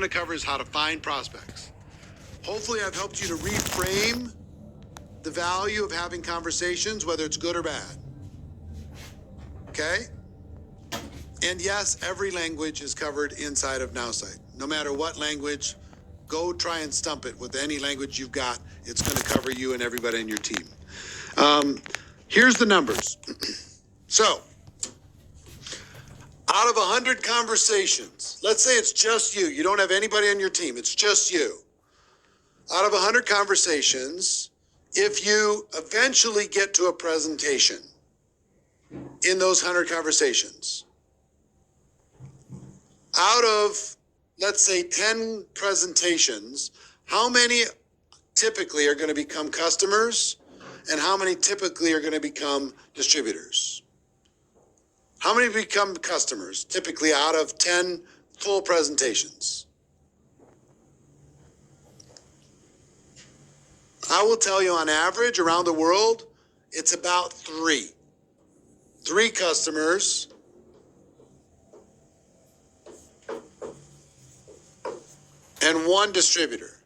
going to cover is how to find prospects. Hopefully I've helped you to reframe the value of having conversations, whether it's good or bad. Okay? And yes, every language is covered inside of NowSite. No matter what language, go try and stump it with any language you've got. It's going to cover you and everybody in your team. Here's the numbers. So, out of 100 conversations, let's say it's just you. You don't have anybody on your team. It's just you. Out of 100 conversations, if you eventually get to a presentation in those 100 conversations, out of, let's say, 10 presentations, how many typically are going to become customers and how many typically are going to become distributors? How many become customers typically out of 10 full presentations? I will tell you on average around the world, it's about 3. 3 customers and 1 distributor.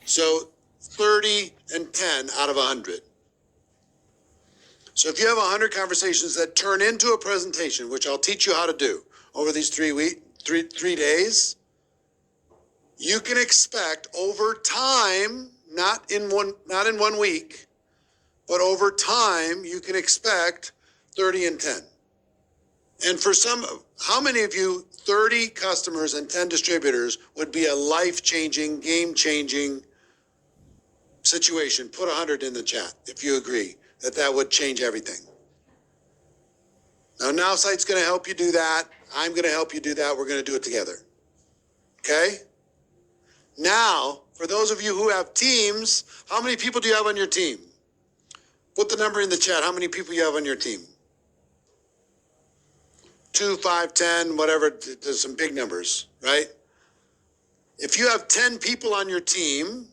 So 30 and 10 out of 100. So if you have 100 conversations that turn into a presentation, which I'll teach you how to do over these 3 days, you can expect over time, not in one week, but over time, you can expect 30 and 10. And for some, how many of you, 30 customers and 10 distributors would be a life-changing, game-changing situation? Put 100 in the chat if you agree that would change everything. Now, NowSite's going to help you do that. I'm going to help you do that. We're going to do it together. Okay? Now, for those of you who have teams, how many people do you have on your team? Put the number in the chat. How many people you have on your team? 2, 5, 10, whatever. There's some big numbers, right? If you have 10 people on your team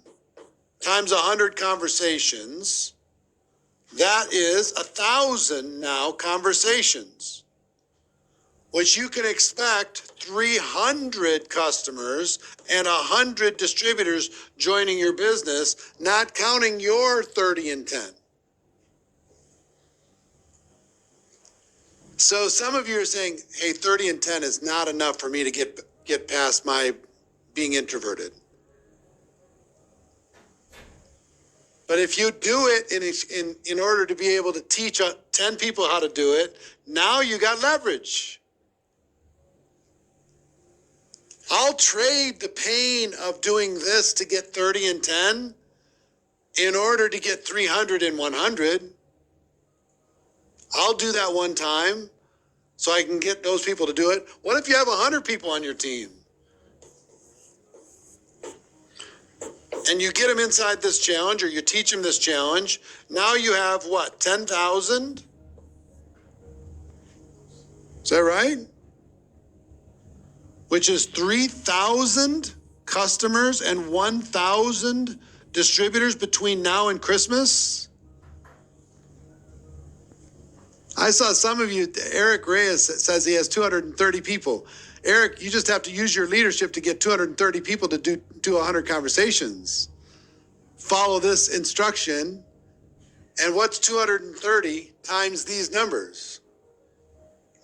times 100 conversations, that is 1,000 now conversations, which you can expect 300 customers and 100 distributors joining your business, not counting your 30 and 10. So some of you are saying, hey, 30 and 10 is not enough for me to get past my being introverted. But if you do it in order to be able to teach 10 people how to do it, now you got leverage. I'll trade the pain of doing this to get 30 and 10 in order to get 300 and 100. I'll do that one time so I can get those people to do it. What if you have 100 people on your team? And you get them inside this challenge, or you teach them this challenge. Now you have what, 10,000? Is that right? Which is 3,000 customers and 1,000 distributors between now and Christmas. I saw some of you, Eric Reyes says he has 230 people. Eric, you just have to use your leadership to get 230 people to do 100 conversations. Follow this instruction. And what's 230 times these numbers?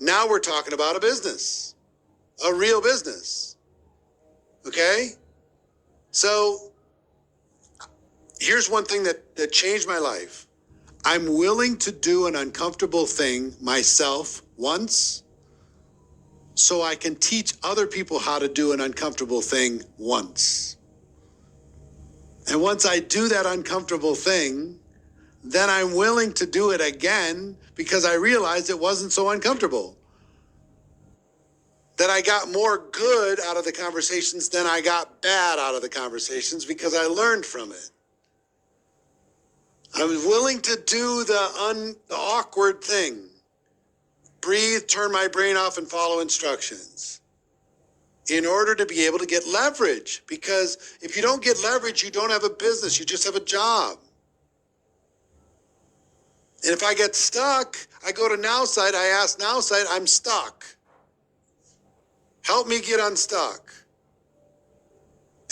Now we're talking about a business, a real business. Okay? So here's one thing that changed my life. I'm willing to do an uncomfortable thing myself once, so I can teach other people how to do an uncomfortable thing once. And once I do that uncomfortable thing, then I'm willing to do it again because I realized it wasn't so uncomfortable. That I got more good out of the conversations than I got bad out of the conversations because I learned from it. I was willing to do the awkward thing. Breathe, turn my brain off, and follow instructions in order to be able to get leverage. Because if you don't get leverage, you don't have a business. You just have a job. And if I get stuck, I go to NowSite. I ask NowSite, I'm stuck. Help me get unstuck.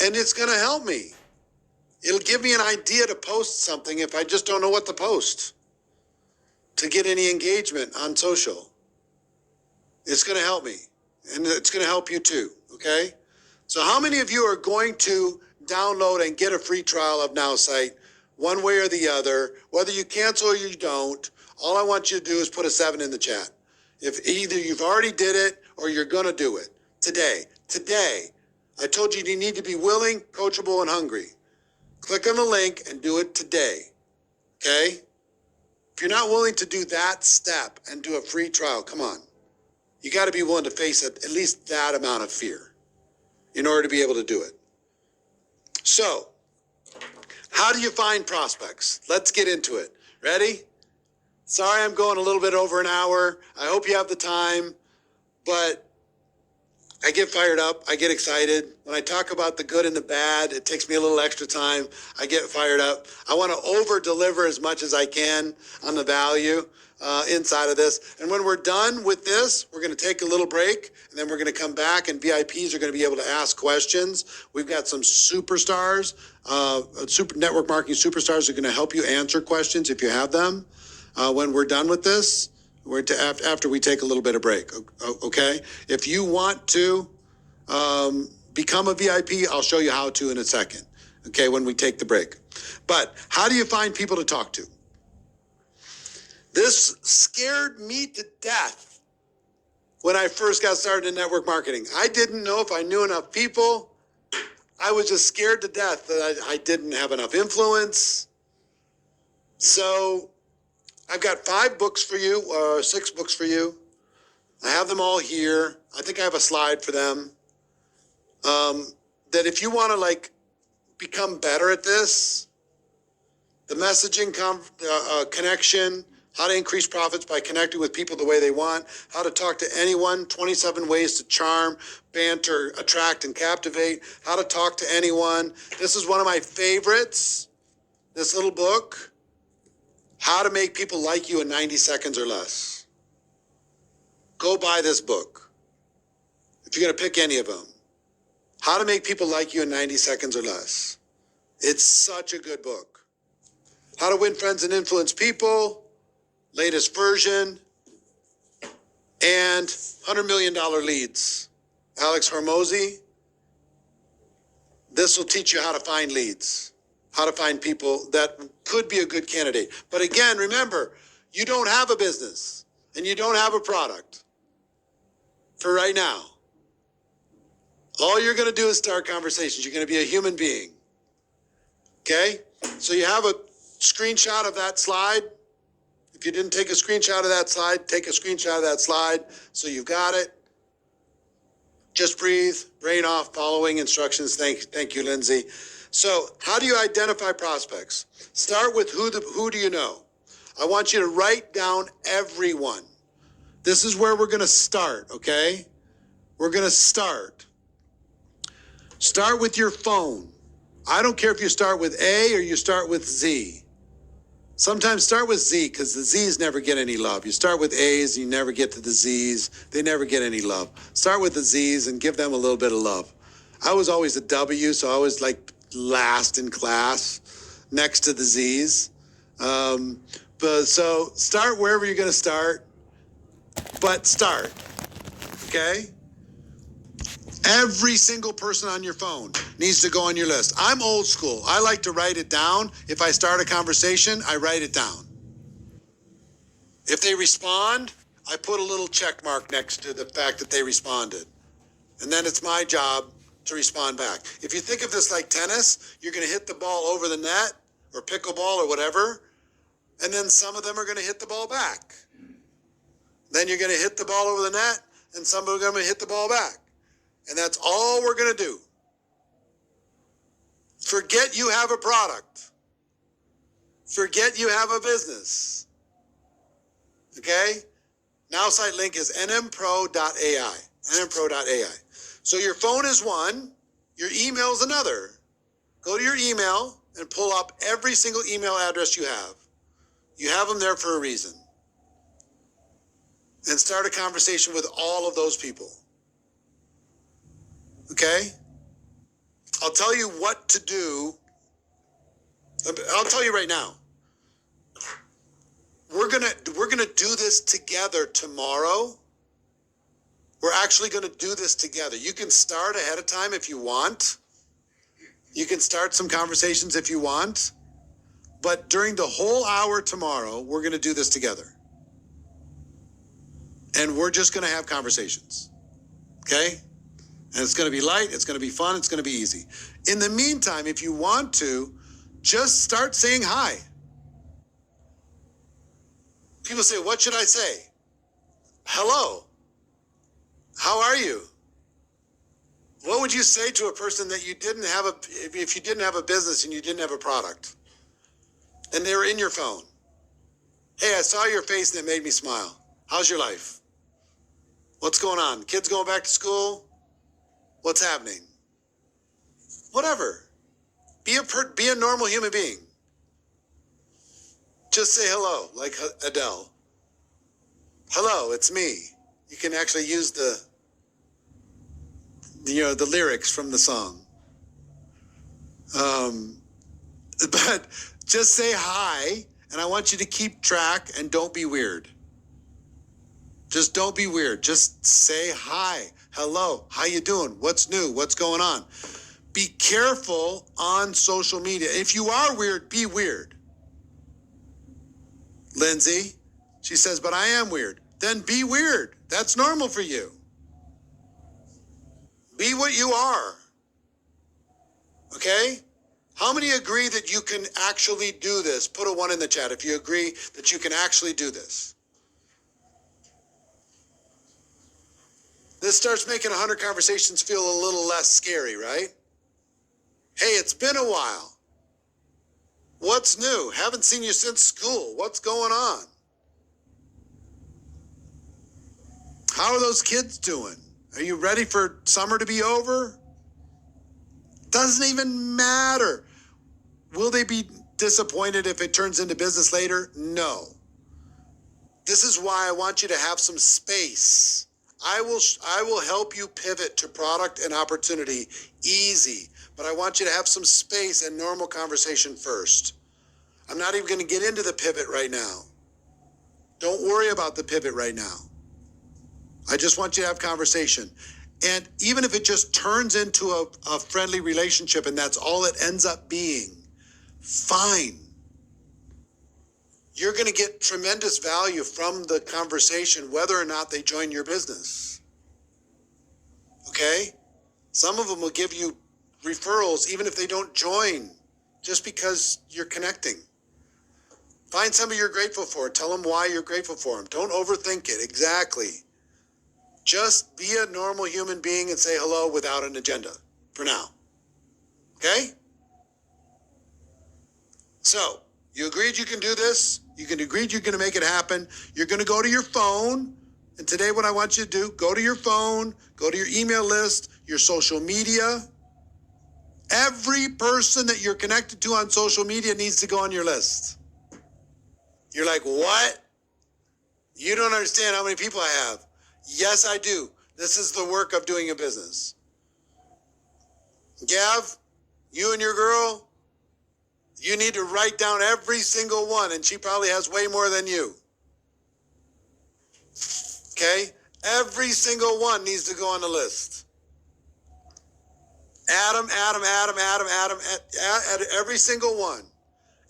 And it's going to help me. It'll give me an idea to post something if I just don't know what to post to get any engagement on social. It's going to help me, and it's going to help you too, okay? So how many of you are going to download and get a free trial of NowSite one way or the other? Whether you cancel or you don't, all I want you to do is put a 7 in the chat. If either you've already did it or you're going to do it today. I told you you need to be willing, coachable, and hungry. Click on the link and do it today, okay? If you're not willing to do that step and do a free trial, come on. You got to be willing to face at least that amount of fear in order to be able to do it. So, how do you find prospects? Let's get into it. Ready? Sorry, I'm going a little bit over an hour. I hope you have the time, but I get fired up. I get excited. When I talk about the good and the bad, it takes me a little extra time. I get fired up. I want to over deliver as much as I can on the value inside of this. And when we're done with this, we're going to take a little break, and then we're going to come back, and VIPs are going to be able to ask questions. We've got some superstars, super network marketing superstars who are going to help you answer questions if you have them. When we're done with this, after we take a little bit of break, okay? If you want to become a VIP, I'll show you how to in a second, okay, when we take the break. But how do you find people to talk to? This scared me to death when I first got started in network marketing. I didn't know if I knew enough people. I was just scared to death that I didn't have enough influence. So I've got 5 books for you, or 6 books for you. I have them all here. I think I have a slide for them. That if you want to become better at this, the messaging connection, how to increase profits by connecting with people the way they want, how to talk to anyone, 27 ways to charm, banter, attract, and captivate, how to talk to anyone. This is one of my favorites, this little book, How to Make People Like You in 90 Seconds or Less. Go buy this book if you're going to pick any of them. How to Make People Like You in 90 Seconds or Less. It's such a good book. How to Win Friends and Influence People, latest version, and $100 million leads. Alex Hormozy. This will teach you how to find leads, how to find people that could be a good candidate. But again, remember, you don't have a business and you don't have a product for right now. All you're going to do is start conversations. You're going to be a human being. Okay? So you have a screenshot of that slide. If you didn't take a screenshot of that slide, take a screenshot of that slide so you've got it. Just breathe, brain off, following instructions. Thank you, Lindsay. So how do you identify prospects? Start with who do you know? I want you to write down everyone. This is where we're going to start, okay? We're going to start. Start with your phone. I don't care if you start with A or you start with Z. Sometimes start with Z because the Z's never get any love. You start with A's, you never get to the Z's. They never get any love. Start with the Z's and give them a little bit of love. I was always a W, so I was last in class next to the Z's. So start wherever you're going to start, but start, okay? Every single person on your phone needs to go on your list. I'm old school. I like to write it down. If I start a conversation, I write it down. If they respond, I put a little check mark next to the fact that they responded. And then it's my job to respond back. If you think of this like tennis, you're going to hit the ball over the net or pickleball or whatever, and then some of them are going to hit the ball back. Then you're going to hit the ball over the net, and some of them are going to hit the ball back. And that's all we're going to do. Forget you have a product. Forget you have a business. Okay? NowSite link is nmpro.ai. nmpro.ai. So your phone is one. Your email is another. Go to your email and pull up every single email address you have. You have them there for a reason. And start a conversation with all of those people. Okay? I'll tell you what to do. I'll tell you right now. We're gonna do this together tomorrow. We're actually gonna do this together. You can start ahead of time if you want. You can start some conversations if you want. But during the whole hour tomorrow, we're gonna do this together. And we're just gonna have conversations. Okay? And it's gonna be light, it's gonna be fun, it's gonna be easy. In the meantime, if you want to, just start saying hi. People say, what should I say? Hello. How are you? What would you say to a person that you didn't have if you didn't have a business and you didn't have a product and they were in your phone? Hey, I saw your face and it made me smile. How's your life? What's going on? Kids going back to school? What's happening? Whatever. Be a normal human being. Just say hello, like Adele. Hello, it's me. You can actually use the lyrics from the song. But just say hi, and I want you to keep track and don't be weird. Just don't be weird. Just say hi, hello, how you doing? What's new? What's going on? Be careful on social media. If you are weird, be weird. Lindsay, she says, but I am weird. Then be weird. That's normal for you. Be what you are. Okay? How many agree that you can actually do this? Put a 1 in the chat if you agree that you can actually do this. This starts making 100 conversations feel a little less scary, right? Hey, it's been a while. What's new? Haven't seen you since school. What's going on? How are those kids doing? Are you ready for summer to be over? Doesn't even matter. Will they be disappointed if it turns into business later? No. This is why I want you to have some space. I will help you pivot to product and opportunity easy, but I want you to have some space and normal conversation first. I'm not even going to get into the pivot right now. Don't worry about the pivot right now. I just want you to have conversation. And even if it just turns into a friendly relationship and that's all it ends up being, fine. You're going to get tremendous value from the conversation, whether or not they join your business. Okay? Some of them will give you referrals even if they don't join, just because you're connecting. Find somebody you're grateful for. Tell them why you're grateful for them. Don't overthink it. Exactly. Just be a normal human being and say hello without an agenda for now. Okay? So, you agreed you can do this. You agreed you're going to make it happen. You're going to go to your phone. And today what I want you to do, go to your phone, go to your email list, your social media. Every person that you're connected to on social media needs to go on your list. You're like, what? You don't understand how many people I have. Yes, I do. This is the work of doing a business. Gav, you and your girl, you need to write down every single one, and she probably has way more than you. Okay? Every single one needs to go on the list. Add every single one.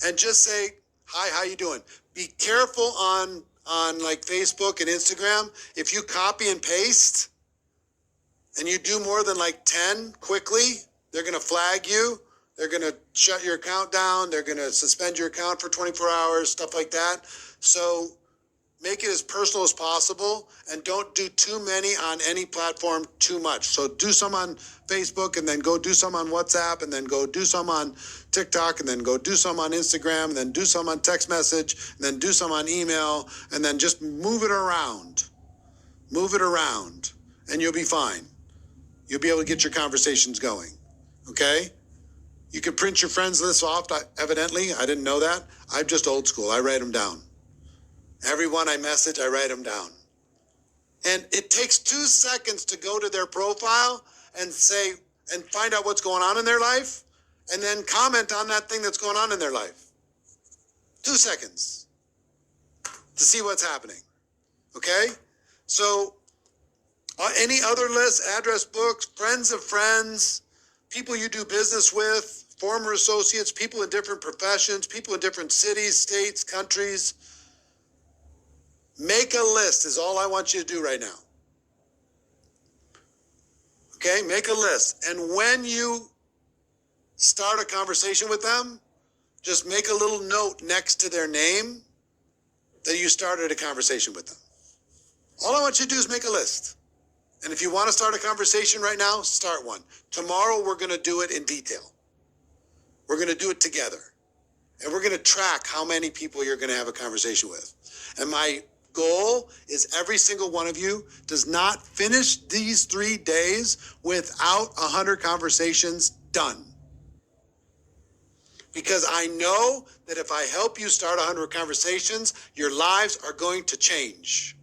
And just say, hi, how you doing? Be careful on like Facebook and Instagram. If you copy and paste and you do more than like 10 quickly, they're going to flag you. They're going to shut your account down. They're going to suspend your account for 24 hours, stuff like that. So make it as personal as possible and don't do too many on any platform too much. So do some on Facebook and then go do some on WhatsApp and then go do some on TikTok and then go do some on Instagram and then do some on text message and then do some on email and then just move it around. Move it around and you'll be fine. You'll be able to get your conversations going. Okay? You can print your friends list off, evidently. I didn't know that. I'm just old school. I write them down. Everyone I message, I write them down. And it takes 2 seconds to go to their profile and say, and find out what's going on in their life, and then comment on that thing that's going on in their life. 2 seconds to see what's happening. Okay? So any other lists, address books, friends of friends, people you do business with, former associates, people in different professions, people in different cities, states, countries. Make a list is all I want you to do right now. Okay, make a list. And when you start a conversation with them, just make a little note next to their name that you started a conversation with them. All I want you to do is make a list. And if you want to start a conversation right now, start one. Tomorrow, we're going to do it in detail. We're going to do it together. And we're going to track how many people you're going to have a conversation with. And my goal is every single one of you does not finish these 3 days without 100 conversations done. Because I know that if I help you start 100 conversations, your lives are going to change.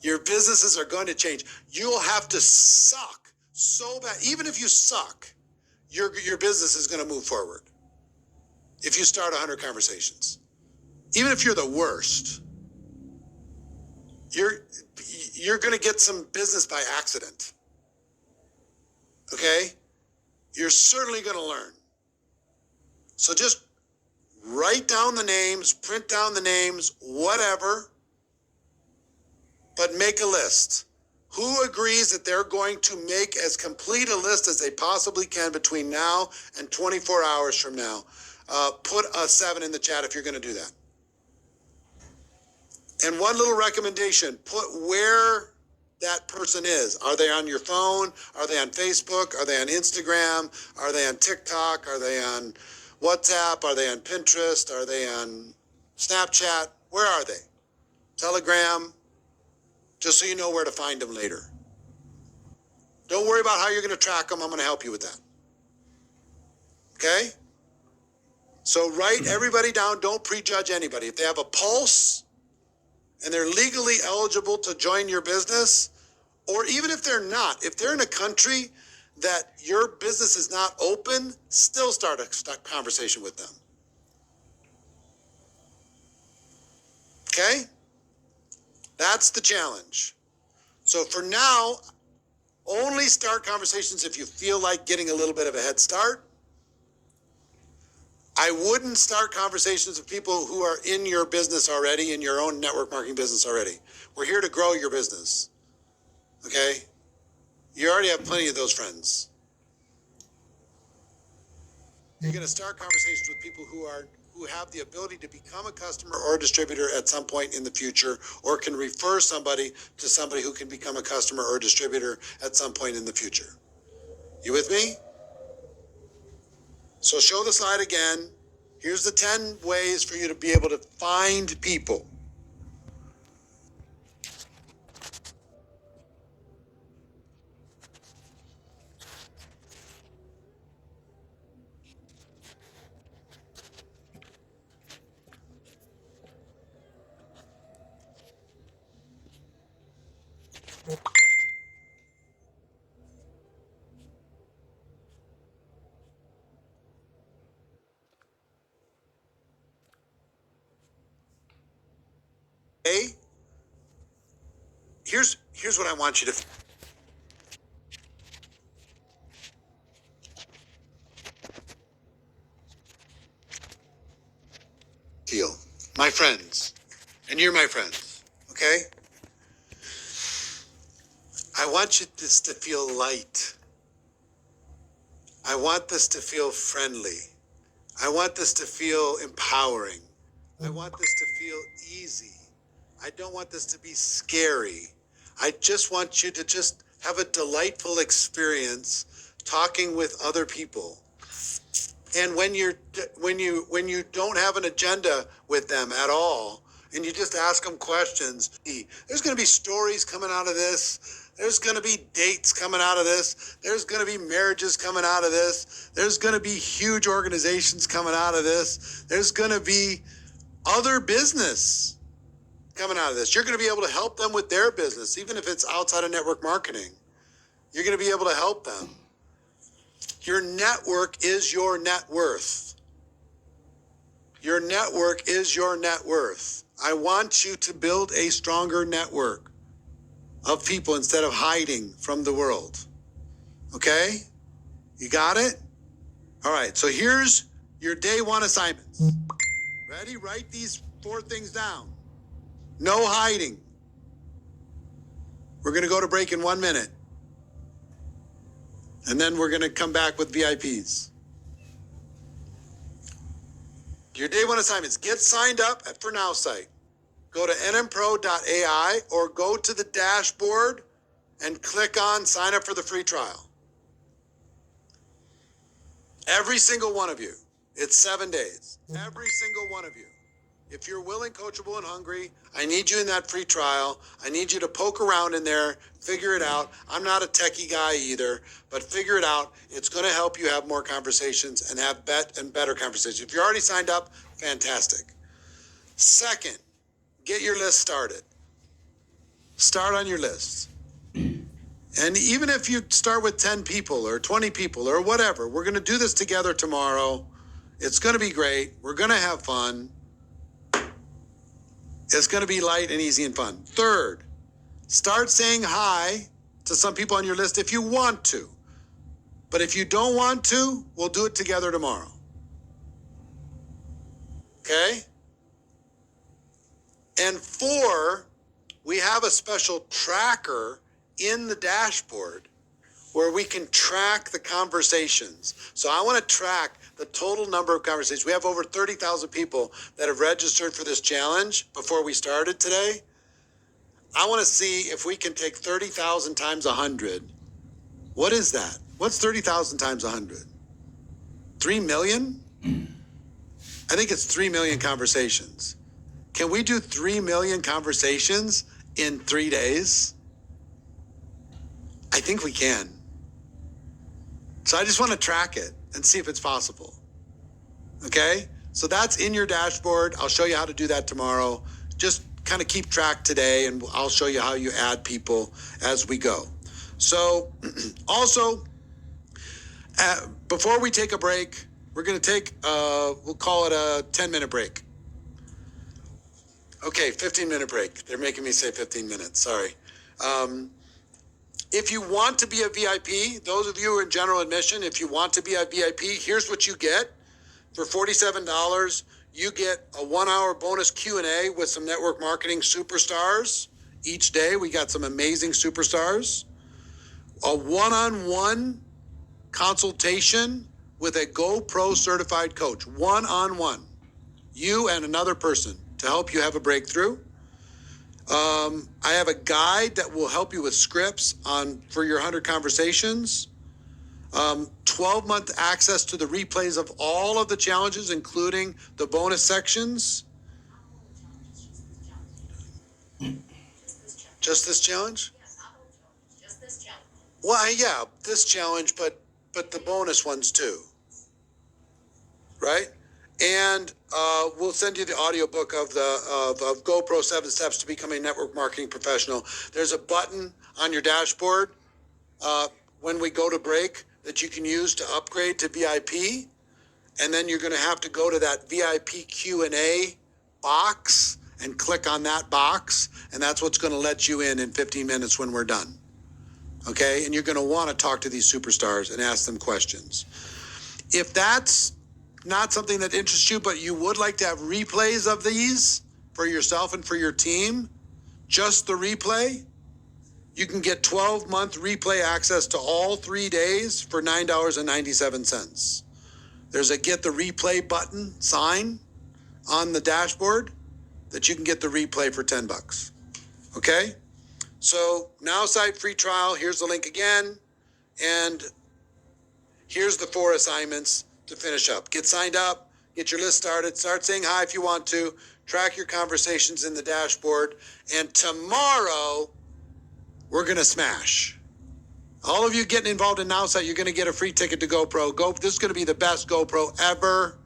Your businesses are going to change. You'll have to suck so bad. Even if you suck, your business is going to move forward. If you start 100 conversations. Even if you're the worst, you're going to get some business by accident. Okay? You're certainly going to learn. So just write down the names, print down the names, whatever, but make a list. Who agrees that they're going to make as complete a list as they possibly can between now and 24 hours from now? Put a 7 in the chat if you're going to do that. And one little recommendation, put where that person is. Are they on your phone? Are they on Facebook? Are they on Instagram? Are they on TikTok? Are they on WhatsApp? Are they on Pinterest? Are they on Snapchat? Where are they? Telegram? Just so you know where to find them later. Don't worry about how you're going to track them. I'm going to help you with that. Okay? So write everybody down. Don't prejudge anybody. If they have a pulse and they're legally eligible to join your business, or even if they're not, if they're in a country that your business is not open, still start a conversation with them. Okay? That's the challenge. So for now, only start conversations if you feel like getting a little bit of a head start. I wouldn't start conversations with people who are in your business already, in your own network marketing business already. We're here to grow your business. Okay? You already have plenty of those friends. You're going to start conversations with people who have the ability to become a customer or a distributor at some point in the future, or can refer somebody to somebody who can become a customer or a distributor at some point in the future. You with me? So show the slide again. Here's the 10 ways for you to be able to find people. Okay? Here's what I want you to feel. My friends, and you're my friends, okay? I want this to feel light. I want this to feel friendly. I want this to feel empowering. I want this to feel easy. I don't want this to be scary. I just want you to just have a delightful experience talking with other people. And when you don't have an agenda with them at all, and you just ask them questions, there's going to be stories coming out of this. There's going to be dates coming out of this. There's going to be marriages coming out of this. There's going to be huge organizations coming out of this. There's going to be other business coming out of this. You're going to be able to help them with their business, even if it's outside of network marketing. You're going to be able to help them. Your network is your net worth. Your network is your net worth. I want you to build a stronger network of people instead of hiding from the world. Okay? You got it? All right, so here's your day one assignments. Ready? Write these 4 things down. No hiding. We're going to go to break in 1 minute. And then we're going to come back with VIPs. Your day one assignments. Get signed up at ForNow site. Go to nmpro.ai or go to the dashboard and click on sign up for the free trial. Every single one of you. It's 7 days. Every single one of you. If you're willing, coachable, and hungry, I need you in that free trial. I need you to poke around in there, figure it out. I'm not a techie guy either, but figure it out. It's going to help you have more conversations and have better conversations. If you're already signed up, fantastic. Second, get your list started. Start on your list. And even if you start with 10 people or 20 people or whatever, we're going to do this together tomorrow. It's going to be great. We're going to have fun. It's going to be light and easy and fun. Third, start saying hi to some people on your list if you want to. But if you don't want to, we'll do it together tomorrow. Okay? And 4, we have a special tracker in the dashboard where we can track the conversations. So I want to track the total number of conversations. We have over 30,000 people that have registered for this challenge before we started today. I want to see if we can take 30,000 times 100. What is that? What's 30,000 times 100? 3 million? I think it's 3 million conversations. Can we do 3 million conversations in 3 days? I think we can. So I just want to track it and see if it's possible. Okay? So that's in your dashboard. I'll show you how to do that tomorrow. Just kind of keep track today, and I'll show you how you add people as we go. So also, before we take a break, we're going to take, we'll call it a 10-minute break. Okay, 15-minute break. They're making me say 15 minutes. Sorry. If you want to be a VIP, those of you who are in general admission, if you want to be a VIP, here's what you get. For $47, you get a 1-hour bonus Q&A with some network marketing superstars. Each day, we got some amazing superstars. A one-on-one consultation with a GoPro certified coach. One-on-one. You and another person to help you have a breakthrough. I have a guide that will help you with scripts for your 100 conversations. 12-month access to the replays of all of the challenges, including the bonus sections. Just this challenge? Just this challenge. Well, yeah, this challenge, but the bonus ones too. Right? And we'll send you the audiobook of GoPro 7 Steps to Become a Network Marketing Professional. There's a button on your dashboard when we go to break that you can use to upgrade to VIP. And then you're going to have to go to that VIP Q&A box and click on that box. And that's what's going to let you in 15 minutes when we're done. Okay? And you're going to want to talk to these superstars and ask them questions. If that's not something that interests you, but you would like to have replays of these for yourself and for your team, just the replay, you can get 12-month replay access to all 3 days for $9.97. There's a get the replay button sign on the dashboard that you can get the replay for $10. Okay? So Now site free trial. Here's the link again. And here's the 4 assignments to finish up. Get signed up, get your list started, start saying hi if you want to, track your conversations in the dashboard, and tomorrow we're going to smash. All of you getting involved in NowSite, you're going to get a free ticket to GoPro. This is going to be the best GoPro ever.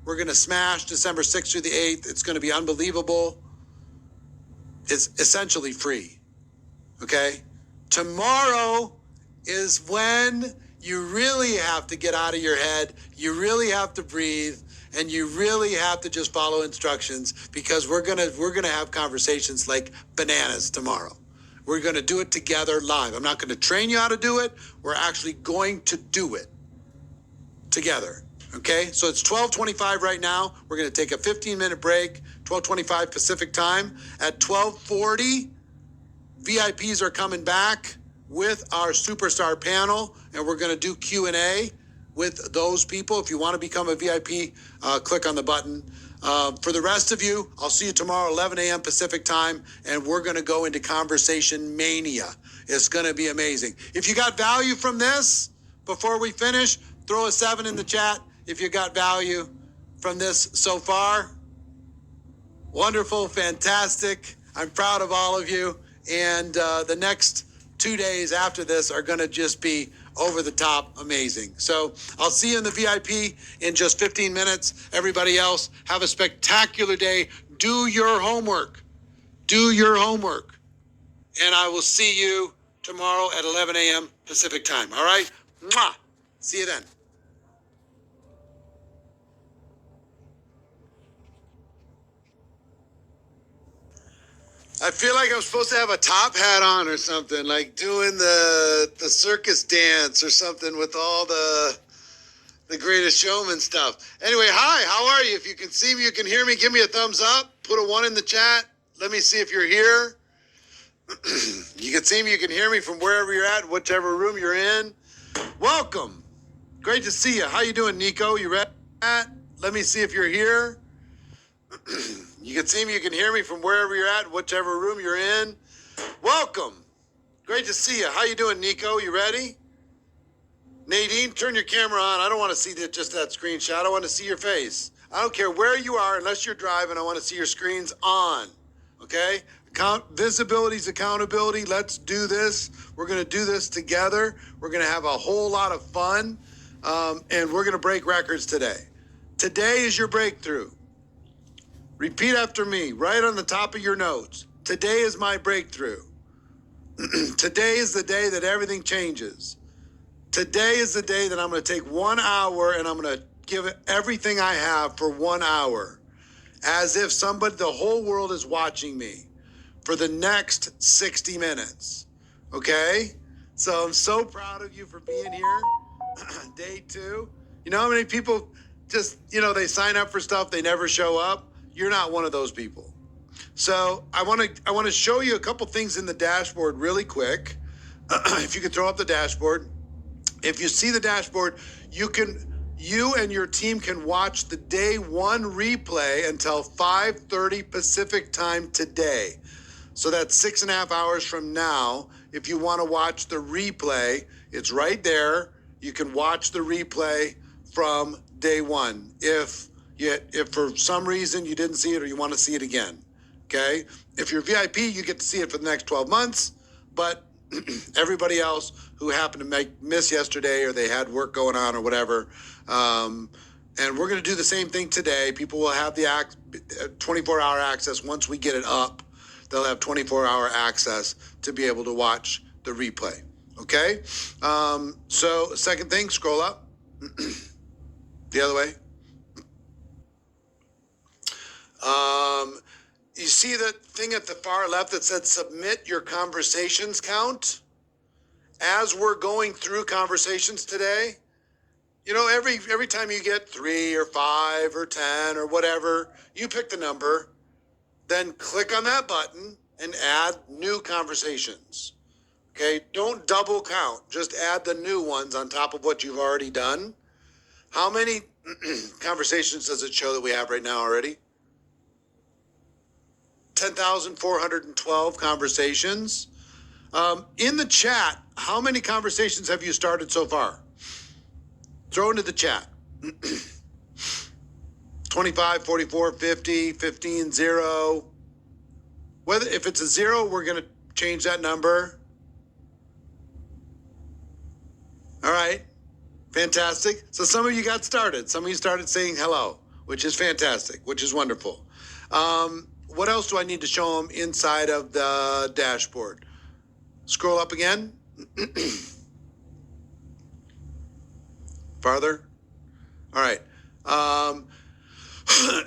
We're going to smash December 6th through the 8th. It's going to be unbelievable. It's essentially free. Okay? Tomorrow is when you really have to get out of your head, you really have to breathe, and you really have to just follow instructions, because we're gonna have conversations like bananas tomorrow. We're gonna do it together live. I'm not gonna train you how to do it. We're actually going to do it together. Okay, so it's 12:25 right now. We're gonna take a 15-minute break, 12:25 Pacific time. At 12:40, VIPs are coming back with our superstar panel, and we're going to do Q&A with those people. If you want to become a VIP, click on the button. For the rest of you, I'll see you tomorrow, 11 a.m. Pacific time, and we're going to go into conversation mania. It's going to be amazing. If you got value from this, before we finish, throw a 7 in the chat if you got value from this so far. Wonderful, fantastic. I'm proud of all of you. And the next 2 days after this are going to just be over the top amazing. So I'll see you in the VIP in just 15 minutes. Everybody else, have a spectacular day. Do your homework. Do your homework. And I will see you tomorrow at 11 a.m. Pacific time. All right? Mwah! See you then. I feel like I'm supposed to have a top hat on or something, like doing the circus dance or something with all the Greatest Showman stuff. Anyway, hi, how are you? If you can see me, you can hear me, give me a thumbs up. Put a 1 in the chat. Let me see if you're here. You can see me, you can hear me from wherever you're at, whichever room you're in. Welcome. Great to see you. How you doing, Nico? You ready? Let me see if you're here. You can see me, you can hear me from wherever you're at, whichever room you're in. Welcome. Great to see you. How you doing, Nico? You ready? Nadine, turn your camera on. I don't want to see just that screenshot. I want to see your face. I don't care where you are, unless you're driving. I want to see your screens on. Okay? Visibility is accountability. Let's do this. We're going to do this together. We're going to have a whole lot of fun. And we're going to break records today. Today is your breakthrough. Repeat after me, right on the top of your notes. Today is my breakthrough. Today is the day that everything changes. Today is the day that I'm going to take 1 hour and I'm going to give it everything I have for 1 hour. As if the whole world is watching me for the next 60 minutes. Okay? So I'm so proud of you for being here. Day 2. You know how many people just, they sign up for stuff, they never show up? You're not one of those people. So I want to show you a couple things in the dashboard really quick. If you could throw up the dashboard. If you see the dashboard, you and your team can watch the day 1 replay until 5:30 Pacific time today. So that's 6.5 hours from now. If you want to watch the replay, it's right there. You can watch the replay from day 1. If for some reason you didn't see it or you want to see it again, okay? If you're VIP, you get to see it for the next 12 months, but everybody else who happened to miss yesterday or they had work going on or whatever, and we're going to do the same thing today. People will have the 24-hour access once we get it up. They'll have 24-hour access to be able to watch the replay, okay? So second thing, scroll up. The other way. You see that thing at the far left that said submit your conversations count? As we're going through conversations today, every time you get 3 or 5 or 10 or whatever, you pick the number, then click on that button and add new conversations. Okay, don't double count, just add the new ones on top of what you've already done. How many conversations does it show that we have right now already? 10,412 conversations. In the chat, how many conversations have you started so far? Throw into the chat. 25, 44, 50, 15, 0. If it's a 0, we're going to change that number. All right. Fantastic. So some of you got started. Some of you started saying hello, which is fantastic, which is wonderful. What else do I need to show them inside of the dashboard? Scroll up again. Farther? All right.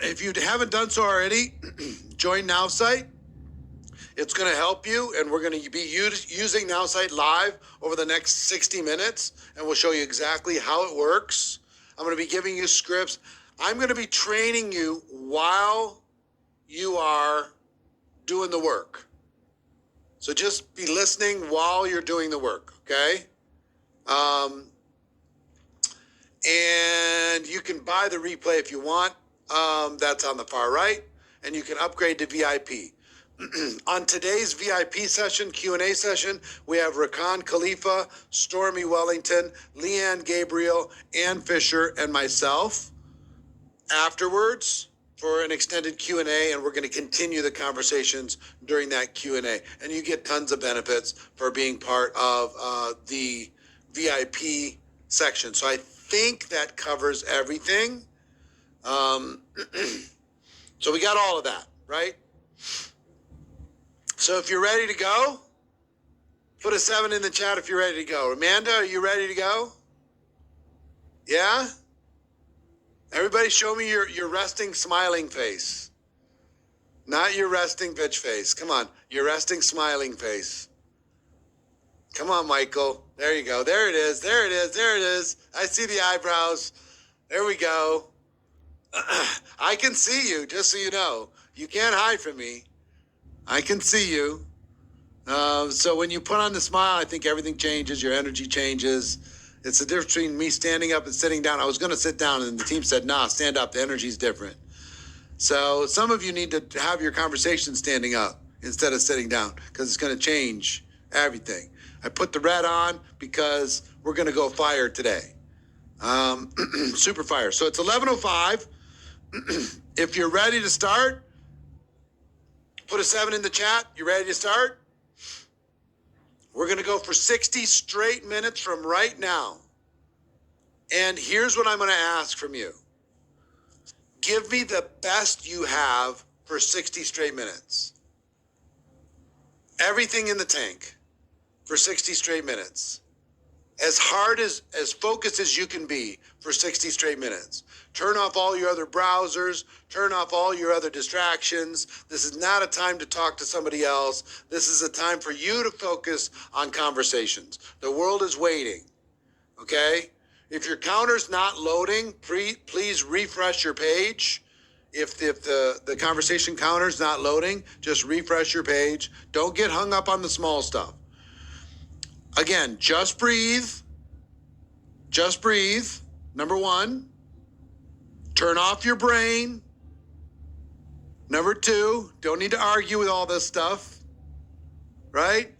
If you haven't done so already, join NowSite. It's going to help you, and we're going to be using NowSite live over the next 60 minutes, and we'll show you exactly how it works. I'm going to be giving you scripts. I'm going to be training you while you are doing the work. So just be listening while you're doing the work, okay? And you can buy the replay if you want. That's on the far right, and you can upgrade to VIP. On today's VIP session, Q&A session, we have Rakan Khalifa, Stormy Wellington, Leanne Gabriel, Ann Fisher, and myself afterwards for an extended Q&A, and we're going to continue the conversations during that Q&A. And you get tons of benefits for being part of the VIP section. So I think that covers everything. So we got all of that, right? So if you're ready to go, put a 7 in the chat if you're ready to go. Amanda, are you ready to go? Yeah? Everybody show me your resting, smiling face. Not your resting bitch face. Come on, your resting, smiling face. Come on, Michael. There you go. There it is. There it is. There it is. I see the eyebrows. There we go. I can see you, just so you know. You can't hide from me. I can see you. So when you put on the smile, I think everything changes. Your energy changes. It's the difference between me standing up and sitting down. I was going to sit down, and the team said, nah, stand up. The energy's different. So some of you need to have your conversation standing up instead of sitting down, because it's going to change everything. I put the red on because we're going to go fire today. Super fire. So it's 11:05. If you're ready to start, put a 7 in the chat. You ready to start? We're going to go for 60 straight minutes from right now. And here's what I'm going to ask from you. Give me the best you have for 60 straight minutes. Everything in the tank for 60 straight minutes. As hard as focused as you can be for 60 straight minutes. Turn off all your other browsers. Turn off all your other distractions. This is not a time to talk to somebody else. This is a time for you to focus on conversations. The world is waiting, okay? If your counter's not loading, please refresh your page. If the conversation counter's not loading, just refresh your page. Don't get hung up on the small stuff. Again, just breathe. Just breathe. Number 1, turn off your brain. Number 2, don't need to argue with all this stuff, right?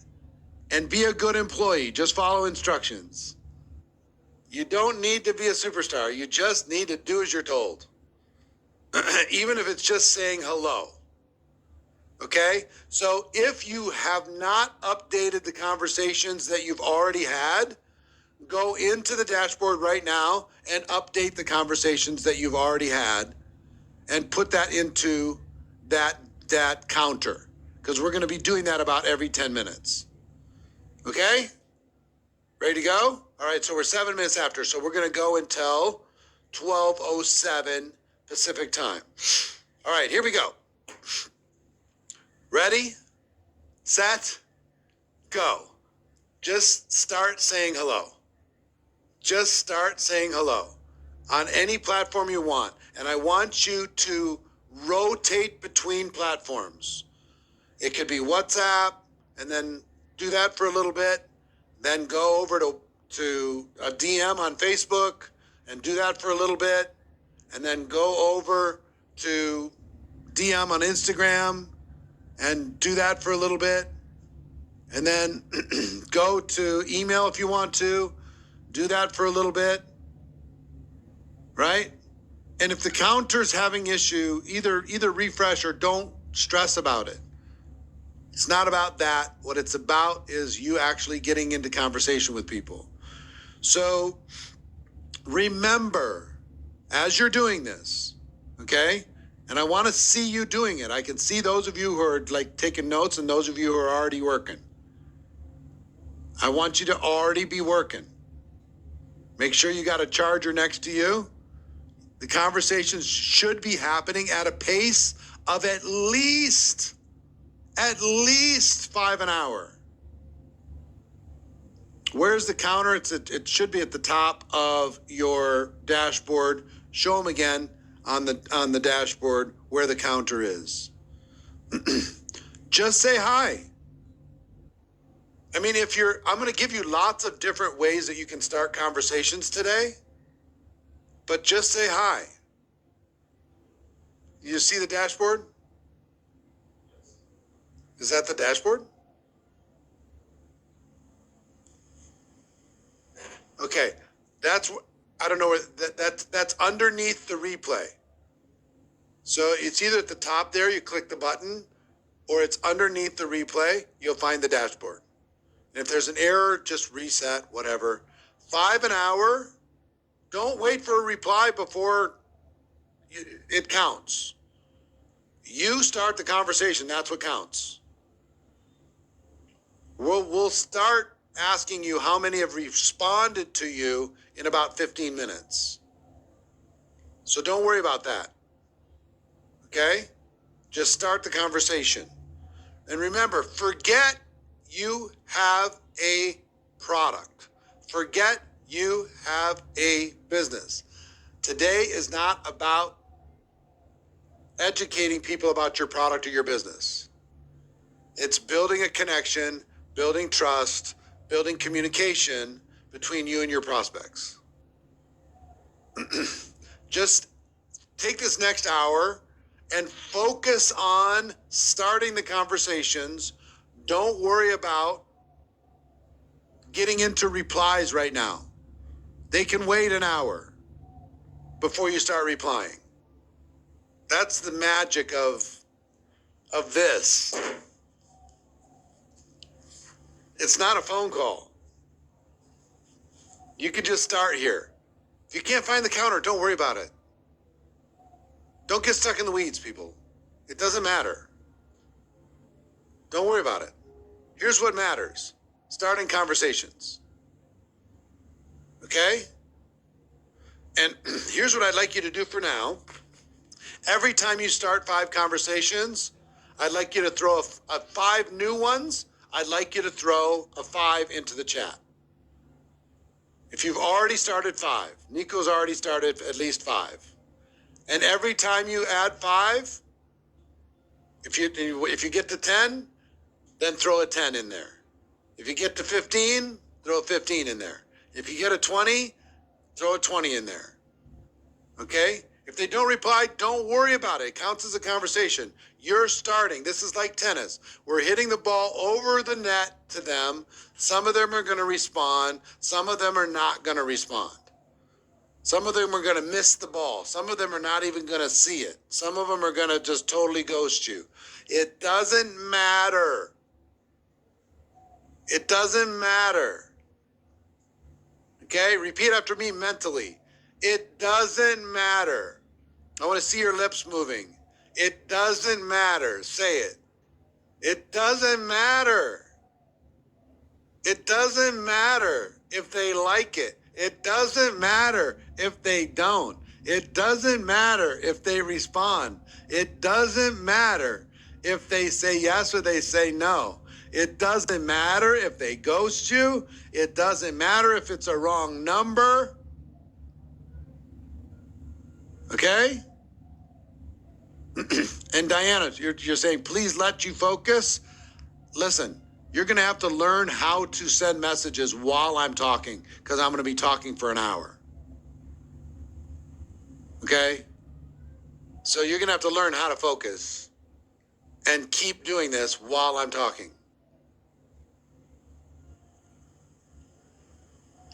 And be a good employee. Just follow instructions. You don't need to be a superstar. You just need to do as you're told. Even if it's just saying hello. Okay? So if you have not updated the conversations that you've already had, go into the dashboard right now and update the conversations that you've already had and put that into that counter, because we're going to be doing that about every 10 minutes. Okay? Ready to go? All right, so we're 7 minutes after, so we're going to go until 12:07 Pacific time. All right, here we go. Ready, set, go. Just start saying hello. Just start saying hello on any platform you want. And I want you to rotate between platforms. It could be WhatsApp, and then do that for a little bit. Then go over to a DM on Facebook and do that for a little bit. And then go over to DM on Instagram and do that for a little bit. And then go to email if you want to. Do that for a little bit. Right? And if the counter's having issue, either refresh or don't stress about it. It's not about that. What it's about is you actually getting into conversation with people. So remember, as you're doing this, okay? And I want to see you doing it. I can see those of you who are like taking notes and those of you who are already working. I want you to already be working. Make sure you got a charger next to you. The conversations should be happening at a pace of at least 5 an hour. Where's the counter? It should be at the top of your dashboard. Show them again on the dashboard where the counter is. Just say hi. I mean, I'm going to give you lots of different ways that you can start conversations today, but just say hi. You see the dashboard? Is that the dashboard? Okay, I don't know where that's underneath the replay. So it's either at the top there, you click the button, or it's underneath the replay, you'll find the dashboard. And if there's an error, just reset, whatever. 5 an hour, don't wait for a reply before it counts. You start the conversation, that's what counts. We'll start asking you how many have responded to you in about 15 minutes. So don't worry about that. Okay? Just start the conversation. And remember, forget you have a product. Forget you have a business. Today is not about educating people about your product or your business. It's building a connection, building trust, building communication between you and your prospects. Just take this next hour and focus on starting the conversations. Don't worry about getting into replies right now. They can wait an hour before you start replying. That's the magic of this. It's not a phone call. You could just start here. If you can't find the counter, don't worry about it. Don't get stuck in the weeds, people. It doesn't matter. Don't worry about it. Here's what matters. Starting conversations. Okay? And here's what I'd like you to do for now. Every time you start 5 conversations, I'd like you to throw a 5 new ones. I'd like you to throw a 5 into the chat. If you've already started 5, Nico's already started at least 5. And every time you add 5, if you get to 10, then throw a 10 in there. If you get to 15, throw a 15 in there. If you get a 20, throw a 20 in there. Okay? If they don't reply, don't worry about it. It counts as a conversation. You're starting. This is like tennis. We're hitting the ball over the net to them. Some of them are going to respond. Some of them are not going to respond. Some of them are going to miss the ball. Some of them are not even going to see it. Some of them are going to just totally ghost you. It doesn't matter. It doesn't matter. Okay? Repeat after me mentally. It doesn't matter. I want to see your lips moving. It doesn't matter. Say it. It doesn't matter. It doesn't matter if they like it. It doesn't matter if they don't. It doesn't matter if they respond. It doesn't matter if they say yes or they say no. It doesn't matter if they ghost you. It doesn't matter if it's a wrong number. Okay? And Diana, you're saying, please let you focus. Listen, you're going to have to learn how to send messages while I'm talking, because I'm going to be talking for an hour. Okay? So you're going to have to learn how to focus and keep doing this while I'm talking.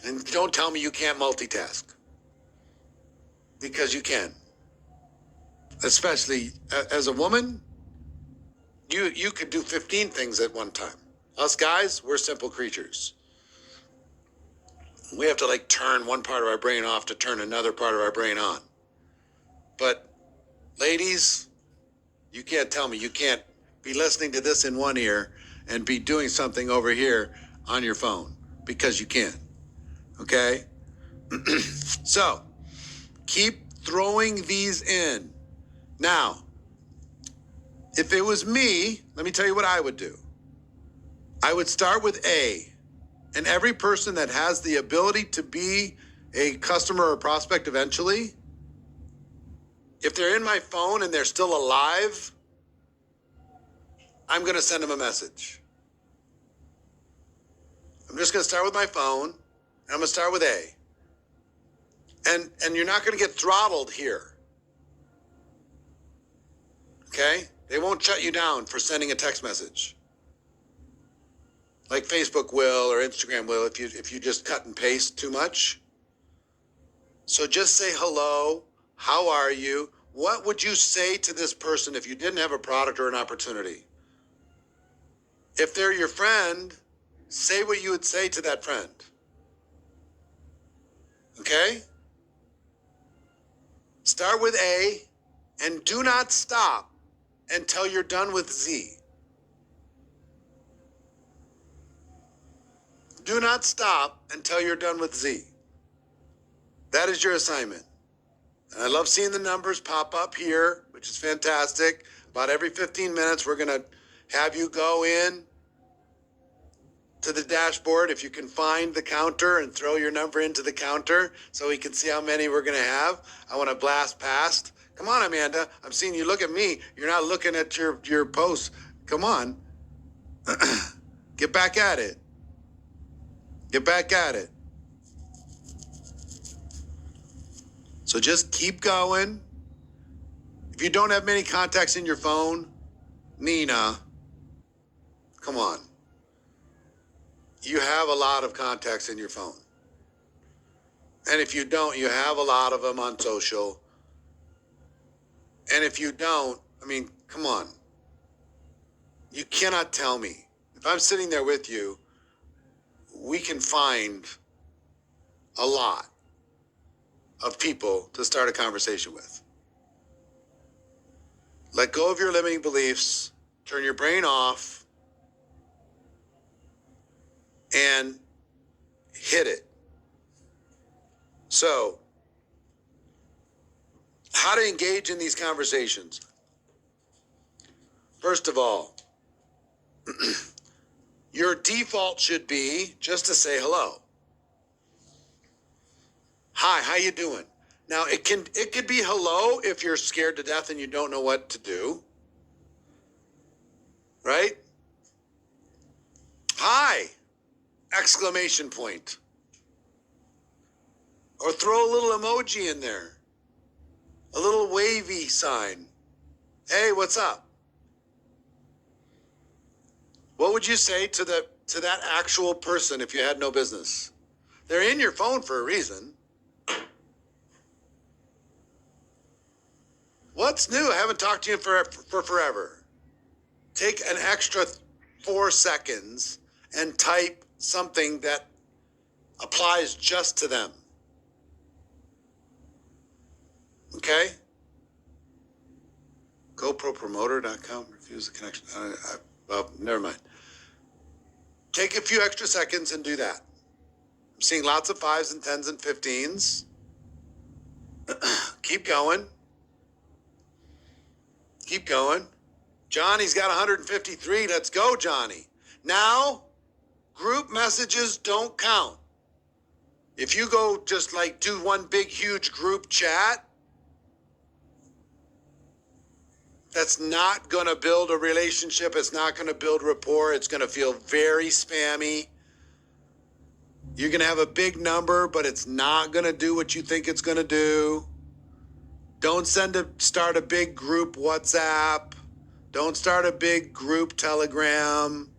And don't tell me you can't multitask, because you can. Especially as a woman, you could do 15 things at one time. Us guys, we're simple creatures. We have to turn one part of our brain off to turn another part of our brain on. But ladies, you can't tell me you can't be listening to this in one ear and be doing something over here on your phone, because you can. Okay? So keep throwing these in. Now, if it was me, let me tell you what I would do. I would start with A, and every person that has the ability to be a customer or prospect eventually, if they're in my phone and they're still alive, I'm going to send them a message. I'm just going to start with my phone, and I'm going to start with A. And you're not going to get throttled here. Okay? They won't shut you down for sending a text message, like Facebook will or Instagram will if you just cut and paste too much. So just say hello. How are you? What would you say to this person if you didn't have a product or an opportunity? If they're your friend, say what you would say to that friend. Okay? Start with A and do not stop until you're done with Z. Do not stop until you're done with Z. That is your assignment. And I love seeing the numbers pop up here, which is fantastic. About every 15 minutes, we're going to have you go in to the dashboard if you can find the counter and throw your number into the counter so we can see how many we're going to have. I want to blast past. Come on, Amanda. I'm seeing you look at me. You're not looking at your posts. Come on. Get back at it. Get back at it. So just keep going. If you don't have many contacts in your phone, Nina, come on. You have a lot of contacts in your phone. And if you don't, you have a lot of them on social. And if you don't, I mean, come on. You cannot tell me. If I'm sitting there with you, we can find a lot of people to start a conversation with. Let go of your limiting beliefs, turn your brain off, and hit it. So, how to engage in these conversations? First of all, your default should be just to say hello. Hi, how you doing? Now, it could be hello if you're scared to death and you don't know what to do. Right? Hi! Exclamation point. Or throw a little emoji in there. A little wavy sign. Hey, what's up? What would you say to that actual person if you had no business? They're in your phone for a reason. What's new? I haven't talked to you for forever. Take an extra 4 seconds and type something that applies just to them. Okay? GoProPromoter.com, refuse the connection. Well, never mind. Take a few extra seconds and do that. I'm seeing lots of 5s and 10s and 15s. Keep going. Keep going. Johnny's got 153. Let's go, Johnny. Now, group messages don't count. If you go just like do one big, huge group chat, that's not going to build a relationship. It's not going to build rapport. It's going to feel very spammy. You're going to have a big number, but it's not going to do what you think it's going to do. Don't start a big group WhatsApp. Don't start a big group Telegram.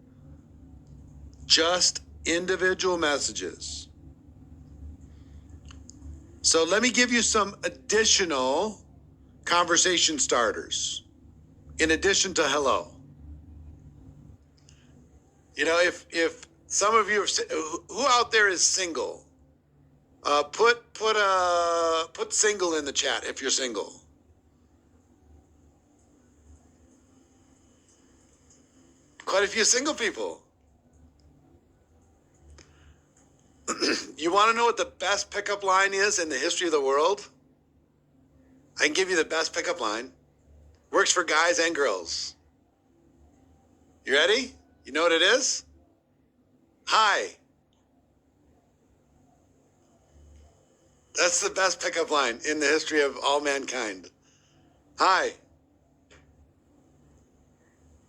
Just individual messages. So let me give you some additional conversation starters in addition to hello. You know, if some of you who out there is single, put single in the chat if you're single. Quite a few single people. You want to know what the best pickup line is in the history of the world? I can give you the best pickup line. Works for guys and girls. You ready? You know what it is? Hi. That's the best pickup line in the history of all mankind. Hi.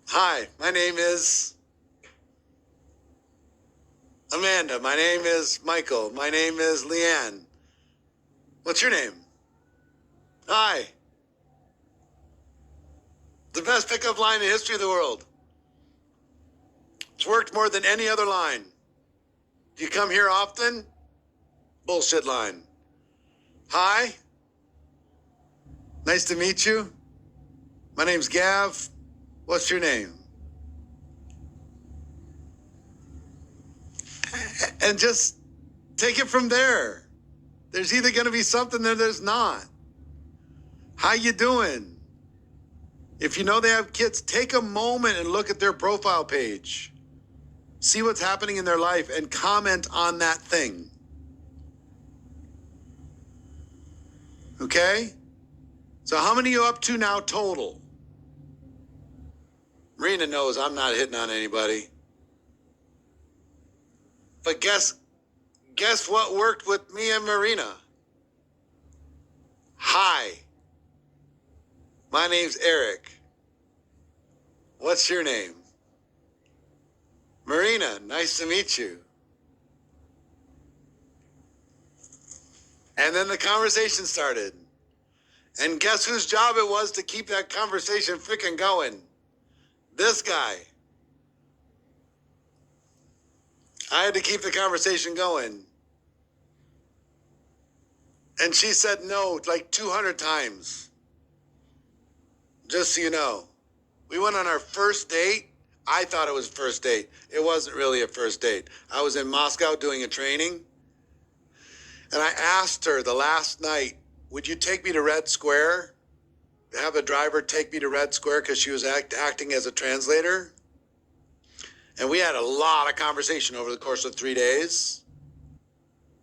Hi, my name is Amanda. My name is Michael. My name is Leanne. What's your name? Hi. The best pickup line in the history of the world. It's worked more than any other line. Do you come here often? Bullshit line. Hi. Nice to meet you. My name's Gav. What's your name? And just take it from there. There's either going to be something or there's not. How you doing? If you know they have kids, take a moment and look at their profile page. See what's happening in their life and comment on that thing. Okay? So how many are you up to now total? Marina knows I'm not hitting on anybody. But guess what worked with me and Marina? Hi. My name's Eric. What's your name? Marina, nice to meet you. And then the conversation started. And guess whose job it was to keep that conversation freaking going? This guy. I had to keep the conversation going. And she said no like 200 times. Just so you know. We went on our first date. I thought it was first date. It wasn't really a first date. I was in Moscow doing a training. And I asked her the last night, would you take me to Red Square? Have a driver take me to Red Square because she was acting as a translator. And we had a lot of conversation over the course of 3 days.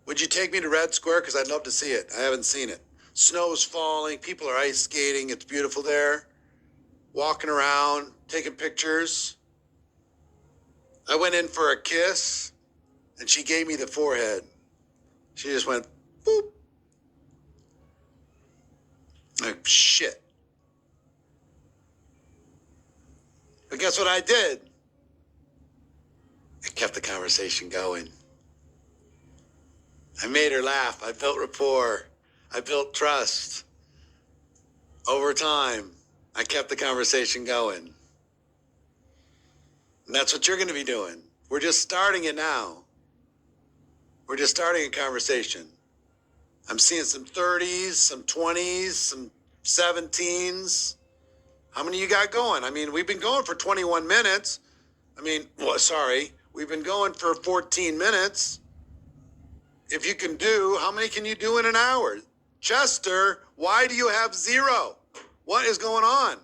Would you take me to Red Square? Because I'd love to see it. I haven't seen it. Snow's falling. People are ice skating. It's beautiful there. Walking around, taking pictures. I went in for a kiss, and she gave me the forehead. She just went, boop. Like, shit. But guess what I did? I kept the conversation going. I made her laugh. I built rapport. I built trust. Over time, I kept the conversation going. And that's what you're going to be doing. We're just starting it now. We're just starting a conversation. I'm seeing some 30s, some 20s, some 17s. How many you got going? I mean, we've been going for 21 minutes. We've been going for 14 minutes. If you can do, how many can you do in an hour? Chester, why do you have 0? What is going on?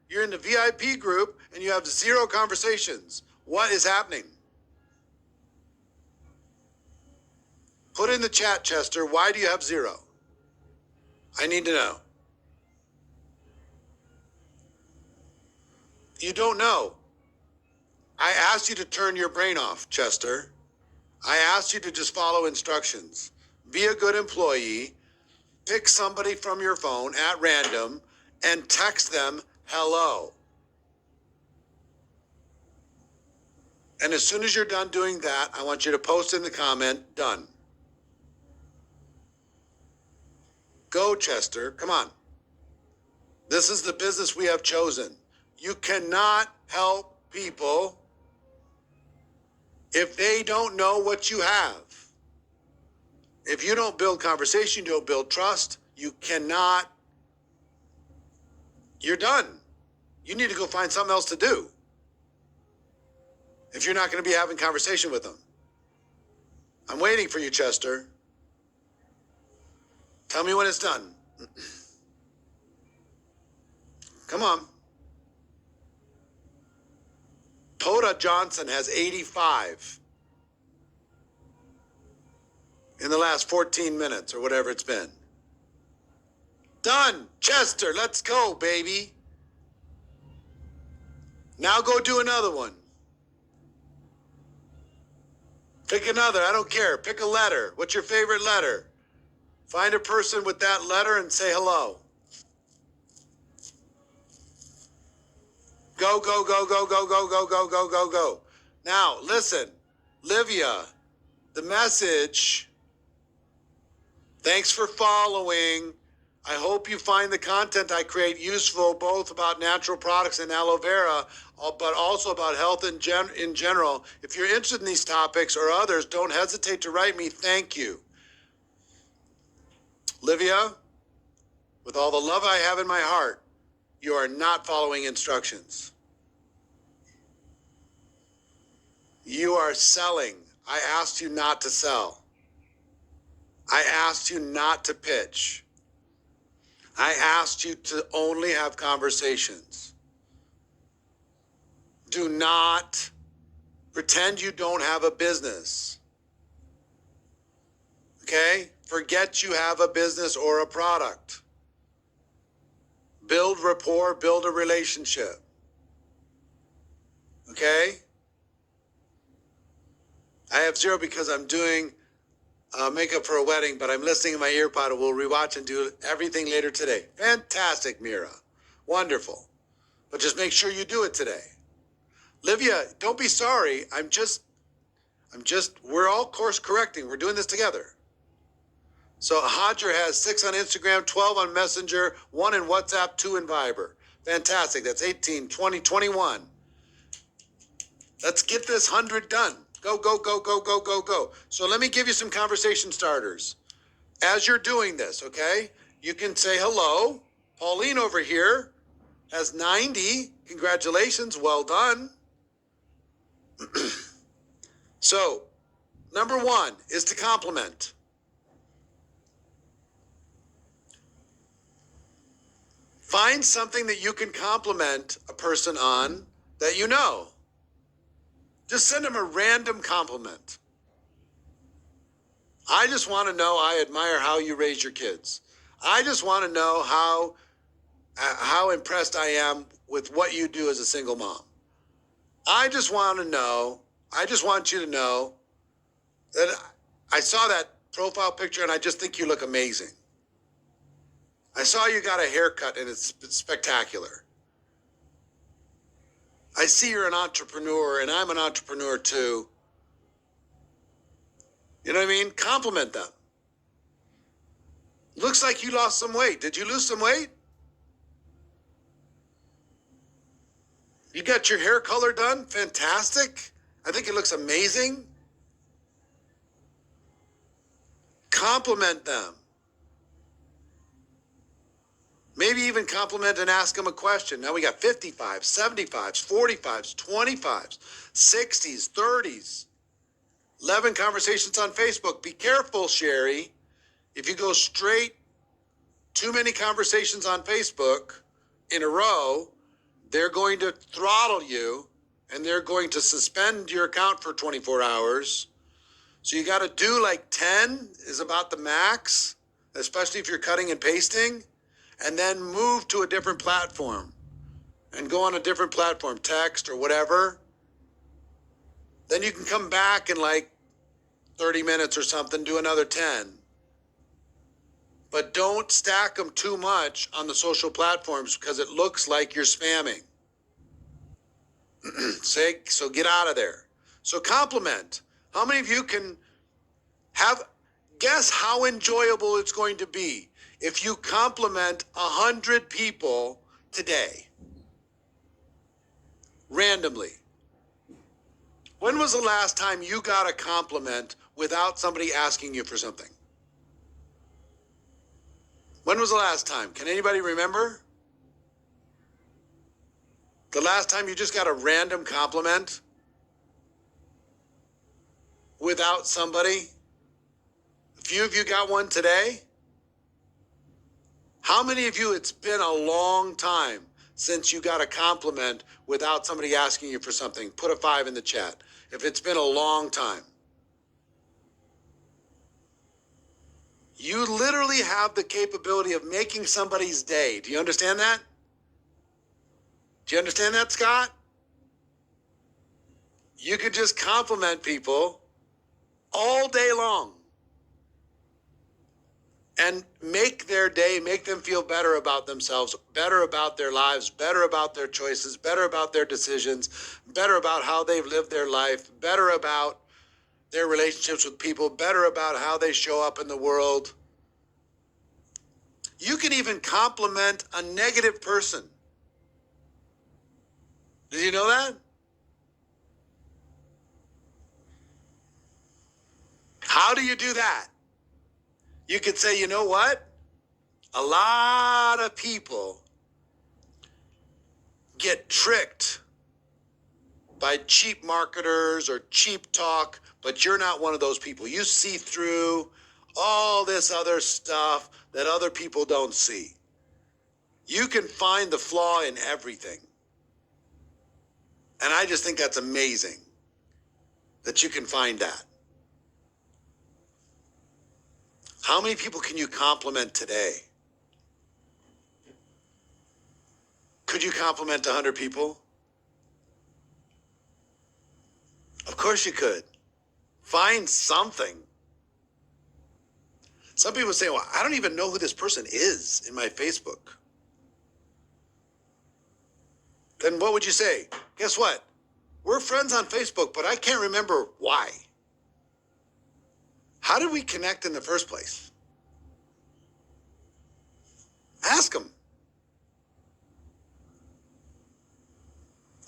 You're in the VIP group and you have 0 conversations. What is happening? Put in the chat, Chester, why do you have 0? I need to know. You don't know. I asked you to turn your brain off, Chester. I asked you to just follow instructions. Be a good employee. Pick somebody from your phone at random and text them hello. And as soon as you're done doing that, I want you to post in the comment, done. Go, Chester. Come on. This is the business we have chosen. You cannot help people if they don't know what you have. If you don't build conversation, you don't build trust, you cannot, you're done. You need to go find something else to do if you're not going to be having conversation with them. I'm waiting for you, Chester. Tell me when it's done. Come on. Toda Johnson has 85. in the last 14 minutes or whatever it's been. Done. Chester, let's go, baby. Now go do another one. Pick another. I don't care. Pick a letter. What's your favorite letter? Find a person with that letter and say hello. Go, go, go, go, go, go, go, go, go, go, go. Now, listen, Livia, the message. Thanks for following. I hope you find the content I create useful, both about natural products and aloe vera, but also about health in general. If you're interested in these topics or others, don't hesitate to write me. Thank you. Livia, with all the love I have in my heart, you are not following instructions. You are selling. I asked you not to sell. I asked you not to pitch. I asked you to only have conversations. Do not pretend you don't have a business. Okay? Forget you have a business or a product. Build rapport, build a relationship. Okay? I have zero because I'm doing makeup for a wedding, but I'm listening in my earpod and we'll rewatch and do everything later today. Fantastic, Mira. Wonderful. But just make sure you do it today. Livia, don't be sorry. We're all course correcting. We're doing this together. So Hadjer has 6 on Instagram, 12 on Messenger, 1 in WhatsApp, 2 in Viber. Fantastic. That's 18, 20, 21. Let's get this 100 done. Go, go, go, go, go, go, go. So let me give you some conversation starters. As you're doing this, okay, you can say hello. Pauline over here has 90. Congratulations. Well done. So, number 1 is to compliment. Find something that you can compliment a person on that you know. Just send them a random compliment. I just want to know, I admire how you raise your kids. I just want to know how impressed I am with what you do as a single mom. I just want you to know that I saw that profile picture and I just think you look amazing. I saw you got a haircut and it's spectacular. I see you're an entrepreneur and I'm an entrepreneur too. You know what I mean? Compliment them. Looks like you lost some weight. Did you lose some weight? You got your hair color done? Fantastic. I think it looks amazing. Compliment them. Maybe even compliment and ask them a question. Now we got 55s, 75s, 45s, 25s, 60s, 30s. 11 conversations on Facebook. Be careful, Sherry. If you go straight, too many conversations on Facebook in a row, they're going to throttle you and they're going to suspend your account for 24 hours. So you got to do like 10 is about the max, especially if you're cutting and pasting. And then move to a different platform and go on a different platform, text or whatever. Then you can come back in like 30 minutes or something, do another 10. But don't stack them too much on the social platforms because it looks like you're spamming. So get out of there. So compliment. How many of you can guess how enjoyable it's going to be if you compliment 100 people today, randomly? When was the last time you got a compliment without somebody asking you for something? When was the last time? Can anybody remember? The last time you just got a random compliment without somebody? A few of you got one today. How many of you, it's been a long time since you got a compliment without somebody asking you for something? Put a 5 in the chat if it's been a long time. You literally have the capability of making somebody's day. Do you understand that? Do you understand that, Scott? You could just compliment people all day long and make their day, make them feel better about themselves, better about their lives, better about their choices, better about their decisions, better about how they've lived their life, better about their relationships with people, better about how they show up in the world. You can even compliment a negative person. Did you know that? How do you do that? You could say, you know what? A lot of people get tricked by cheap marketers or cheap talk, but you're not one of those people. You see through all this other stuff that other people don't see. You can find the flaw in everything. And I just think that's amazing that you can find that. How many people can you compliment today? Could you compliment 100 people? Of course you could. Find something. Some people say, well, I don't even know who this person is in my Facebook. Then what would you say? Guess what? We're friends on Facebook, but I can't remember why. How did we connect in the first place? Ask them.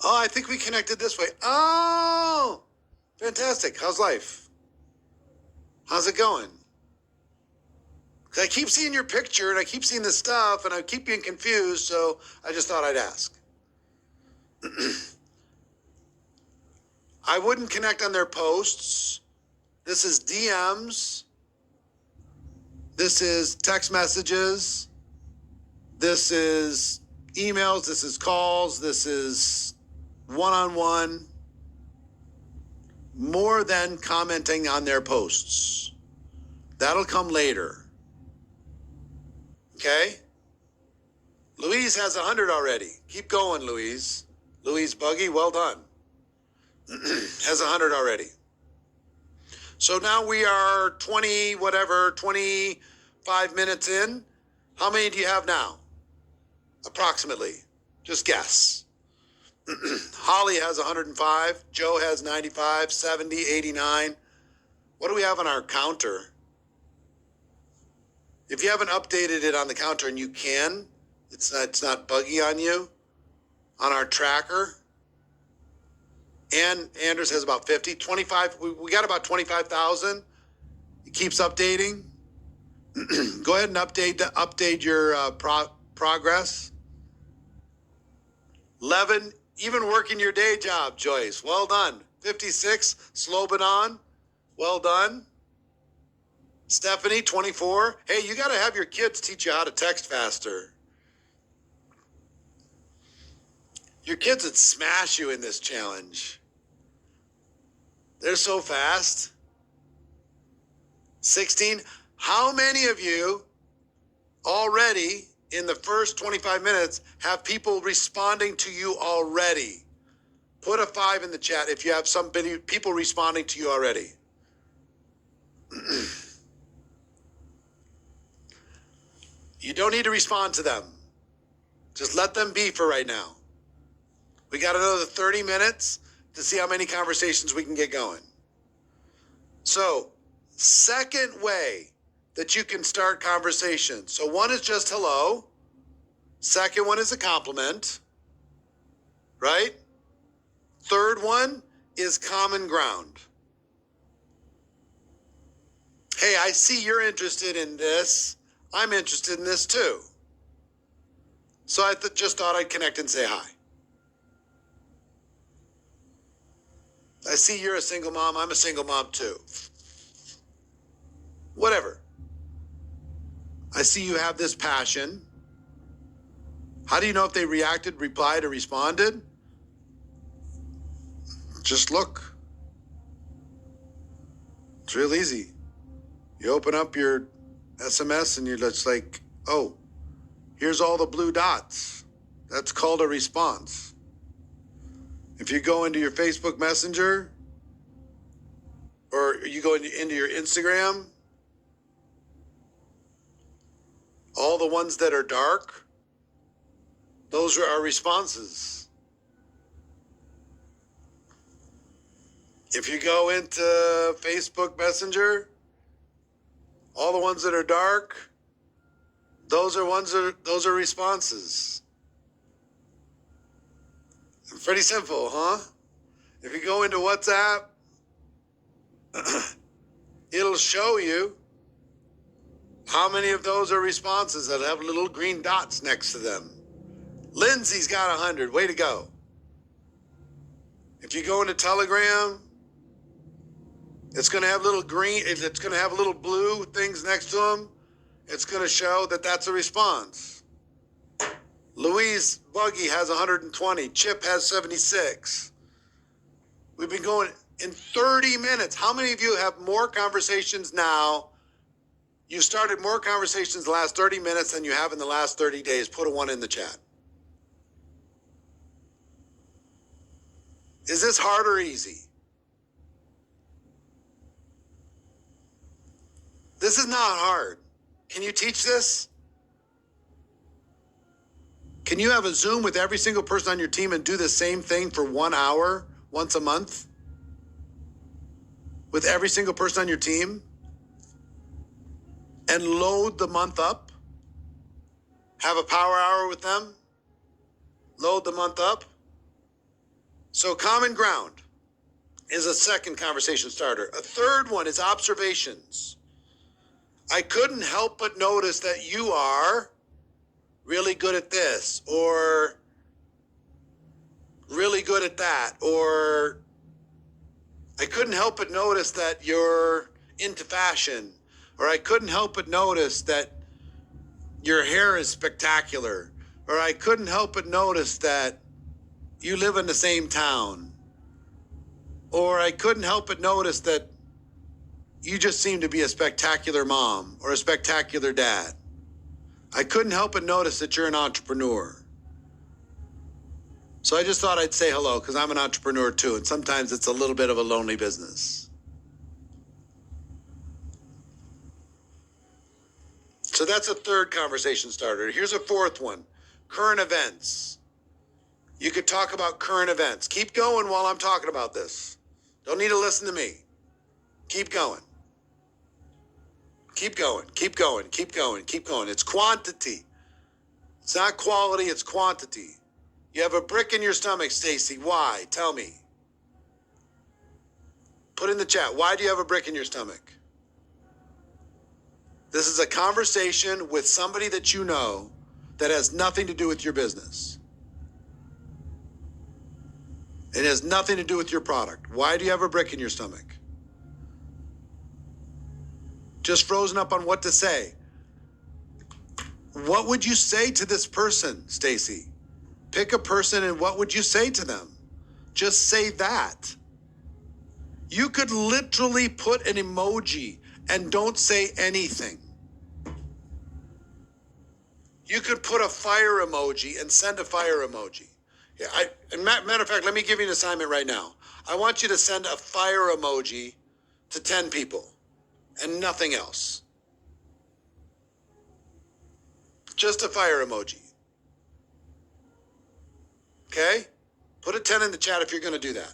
Oh, I think we connected this way. Oh, fantastic. How's life? How's it going? 'Cause I keep seeing your picture and I keep seeing this stuff and I keep being confused, so I just thought I'd ask. I wouldn't connect on their posts. This is DMs. This is text messages. This is emails. This is calls. This is one-on-one. More than commenting on their posts. That'll come later. Okay? Louise has 100 already. Keep going, Louise. Louise Buggy, well done. Has 100 already. So now we are 25 minutes in. How many do you have now? Approximately. Just guess. Holly has 105. Joe has 95, 70, 89. What do we have on our counter? If you haven't updated it on the counter, and you can, it's not buggy on you, on our tracker. And Anders has about 50, 25. We got about 25,000. It keeps updating. Go ahead and update your progress. 11, even working your day job, Joyce. Well done. 56, Slobodan. Well done. Stephanie, 24. Hey, you got to have your kids teach you how to text faster. Your kids would smash you in this challenge. They're so fast. 16. How many of you already in the first 25 minutes have people responding to you already? Put a 5 in the chat if you have people responding to you already. You don't need to respond to them. Just let them be for right now. We got another 30 minutes to see how many conversations we can get going. So, second way that you can start conversations. So one is just hello. Second one is a compliment, right? Third one is common ground. Hey, I see you're interested in this. I'm interested in this too. So I just thought I'd connect and say hi. I see you're a single mom. I'm a single mom too. Whatever. I see you have this passion. How do you know if they reacted, replied, or responded? Just look. It's real easy. You open up your SMS and you're just like, oh, here's all the blue dots. That's called a response. If you go into your Facebook Messenger or you go into your Instagram, all the ones that are dark, those are our responses. If you go into Facebook Messenger, all the ones that are dark, those are responses. Pretty simple, huh? If you go into WhatsApp, it'll show you how many of those are responses that have little green dots next to them. Lindsay's got 100. Way to go. If you go into Telegram, it's going to have little green, it's going to have little blue things next to them. It's going to show that that's a response. Louise Buggy has 120. Chip has 76. We've been going in 30 minutes. How many of you have more conversations now? You started more conversations the last 30 minutes than you have in the last 30 days. Put a 1 in the chat. Is this hard or easy? This is not hard. Can you teach this? Can you have a Zoom with every single person on your team and do the same thing for 1 hour once a month? With every single person on your team? And load the month up? Have a power hour with them? Load the month up? So common ground is a second conversation starter. A third one is observations. I couldn't help but notice that you are really good at this, or really good at that, or I couldn't help but notice that you're into fashion, or I couldn't help but notice that your hair is spectacular, or I couldn't help but notice that you live in the same town, or I couldn't help but notice that you just seem to be a spectacular mom or a spectacular dad. I couldn't help but notice that you're an entrepreneur. So I just thought I'd say hello because I'm an entrepreneur too, and sometimes it's a little bit of a lonely business. So that's a third conversation starter. Here's a fourth one, current events. You could talk about current events. Keep going while I'm talking about this. Don't need to listen to me. Keep going. Keep going, keep going, keep going, keep going. It's quantity. It's not quality, it's quantity. You have a brick in your stomach, Stacy. Why? Tell me. Put in the chat. Why do you have a brick in your stomach? This is a conversation with somebody that you know that has nothing to do with your business. It has nothing to do with your product. Why do you have a brick in your stomach? Just frozen up on what to say. What would you say to this person, Stacy? Pick a person and what would you say to them? Just say that. You could literally put an emoji and don't say anything. You could put a fire emoji and send a fire emoji. Yeah, matter of fact, let me give you an assignment right now. I want you to send a fire emoji to 10 people. And nothing else. Just a fire emoji. Okay? Put a 10 in the chat if you're going to do that.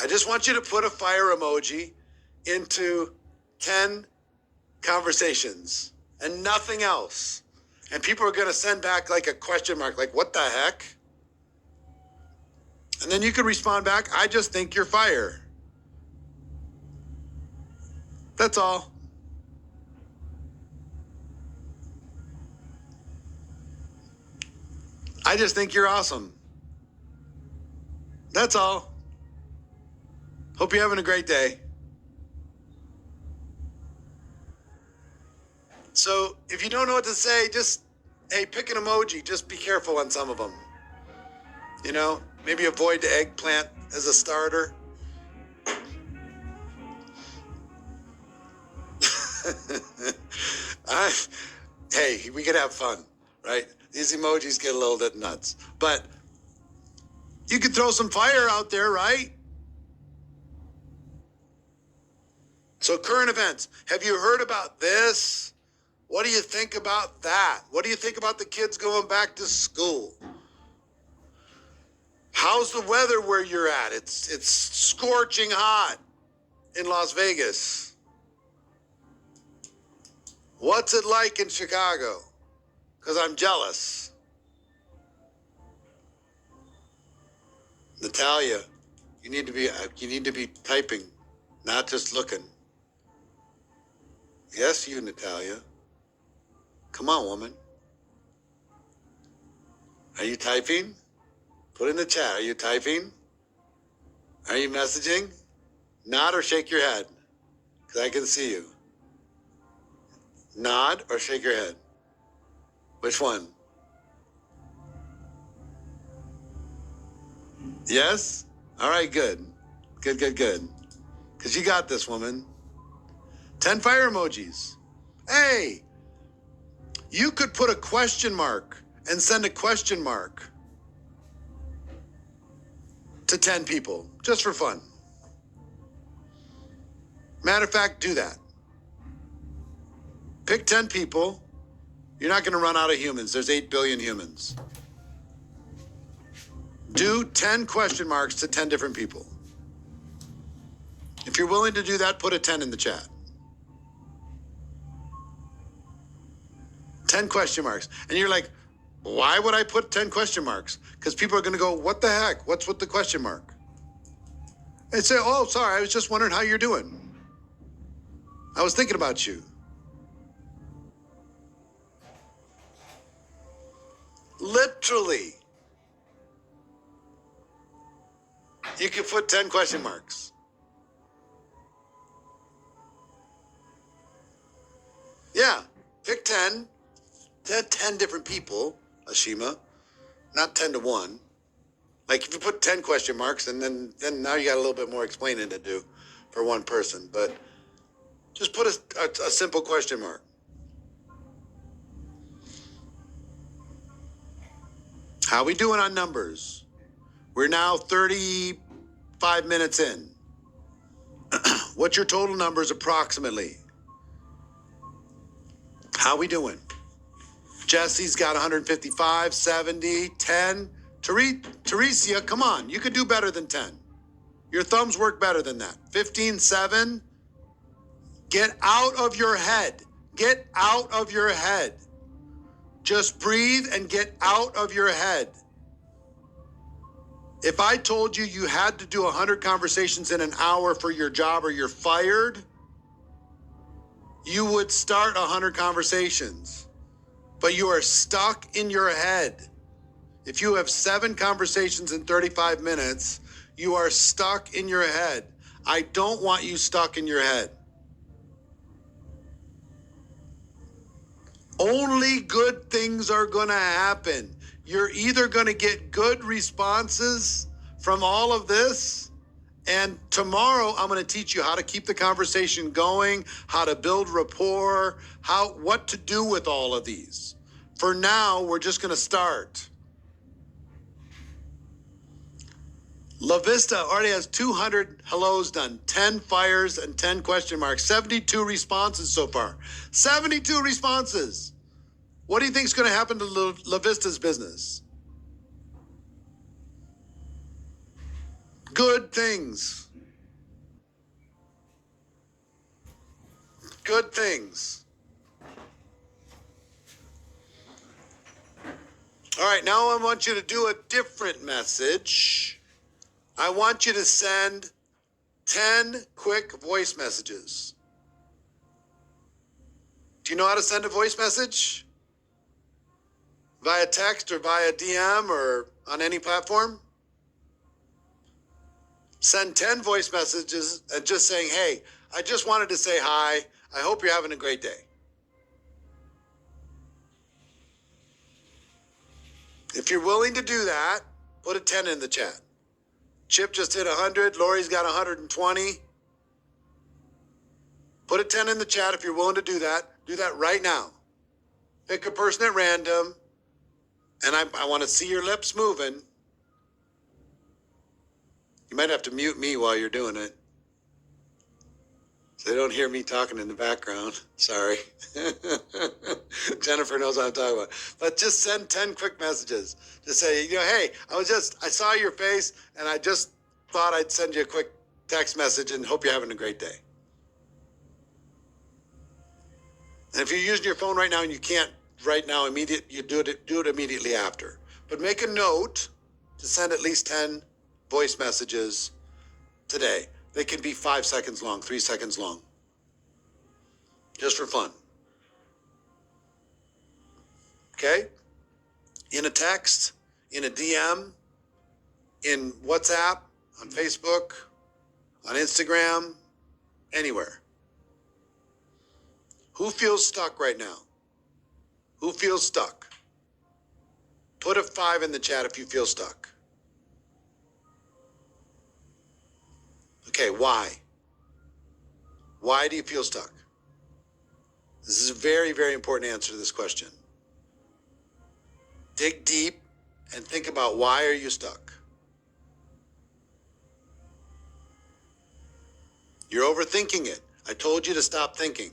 I just want you to put a fire emoji into 10 conversations and nothing else. And people are going to send back like a question mark, like, what the heck? And then you could respond back, I just think you're fire. That's all. I just think you're awesome. That's all. Hope you're having a great day. So if you don't know what to say, just, hey, pick an emoji. Just be careful on some of them. You know, maybe avoid the eggplant as a starter. hey, we could have fun, right? These emojis get a little bit nuts. But you could throw some fire out there, right? So current events. Have you heard about this? What do you think about that? What do you think about the kids going back to school? How's the weather where you're at? It's scorching hot in Las Vegas. What's it like in Chicago? Because I'm jealous. Natalia, you need to be typing, not just looking. Yes, you, Natalia. Come on, woman. Are you typing? Put in the chat. Are you typing? Are you messaging? Nod or shake your head, because I can see you. Nod or shake your head. Which one? Yes? All right, good. Good. Because you got this, woman. 10 fire emojis. Hey, you could put a question mark and send a question mark to 10 people, just for fun. Matter of fact, do that. Pick 10 people. You're not going to run out of humans. There's 8 billion humans. Do 10 question marks to 10 different people. If you're willing to do that, put a 10 in the chat. 10 question marks. And you're like, why would I put 10 question marks? Because people are going to go, what the heck? What's with the question mark? And say, oh, sorry, I was just wondering how you're doing. I was thinking about you. Literally. You can put 10 question marks. Yeah, pick 10. 10 different people, Ashima, not 10 to 1. Like if you put 10 question marks and then now you got a little bit more explaining to do for one person, but just put a simple question mark. How we doing on numbers? We're now 35 minutes in. What's your total numbers approximately? How we doing? Jesse's got 155, 70, 10. Teresia, come on. You could do better than 10. Your thumbs work better than that. 15, 7. Get out of your head. Get out of your head. Just breathe and get out of your head. If I told you you had to do 100 conversations in an hour for your job or you're fired, you would start 100 conversations. But you are stuck in your head. If you have 7 conversations in 35 minutes, you are stuck in your head. I don't want you stuck in your head. Only good things are going to happen. You're either going to get good responses from all of this, and tomorrow I'm going to teach you how to keep the conversation going, how to build rapport, what to do with all of these. For now, we're just going to start. La Vista already has 200 hellos done, 10 fires and 10 question marks, 72 responses so far. 72 responses. What do you think is going to happen to La Vista's business? Good things. Good things. All right, now I want you to do a different message. I want you to send 10 quick voice messages. Do you know how to send a voice message? Via text or via DM or on any platform? Send 10 voice messages and just saying, hey, I just wanted to say hi. I hope you're having a great day. If you're willing to do that, put a 10 in the chat. Chip just hit 100. Lori's got 120. Put a 10 in the chat if you're willing to do that. Do that right now. Pick a person at random, and I want to see your lips moving. You might have to mute me while you're doing it, so they don't hear me talking in the background. Sorry. Jennifer knows what I'm talking about. But just send 10 quick messages. Just say, hey, I saw your face, and I just thought I'd send you a quick text message and hope you're having a great day. And if you're using your phone right now and you can't right now you do it immediately after. But make a note to send at least 10 voice messages today. They can be 5 seconds long, 3 seconds long. Just for fun. Okay? In a text, in a DM, in WhatsApp, on Facebook, on Instagram, anywhere. Who feels stuck right now? Who feels stuck? Put a 5 in the chat if you feel stuck. Okay, why? Why do you feel stuck? This is a very, very important answer to this question. Dig deep and think about why are you stuck? You're overthinking it. I told you to stop thinking.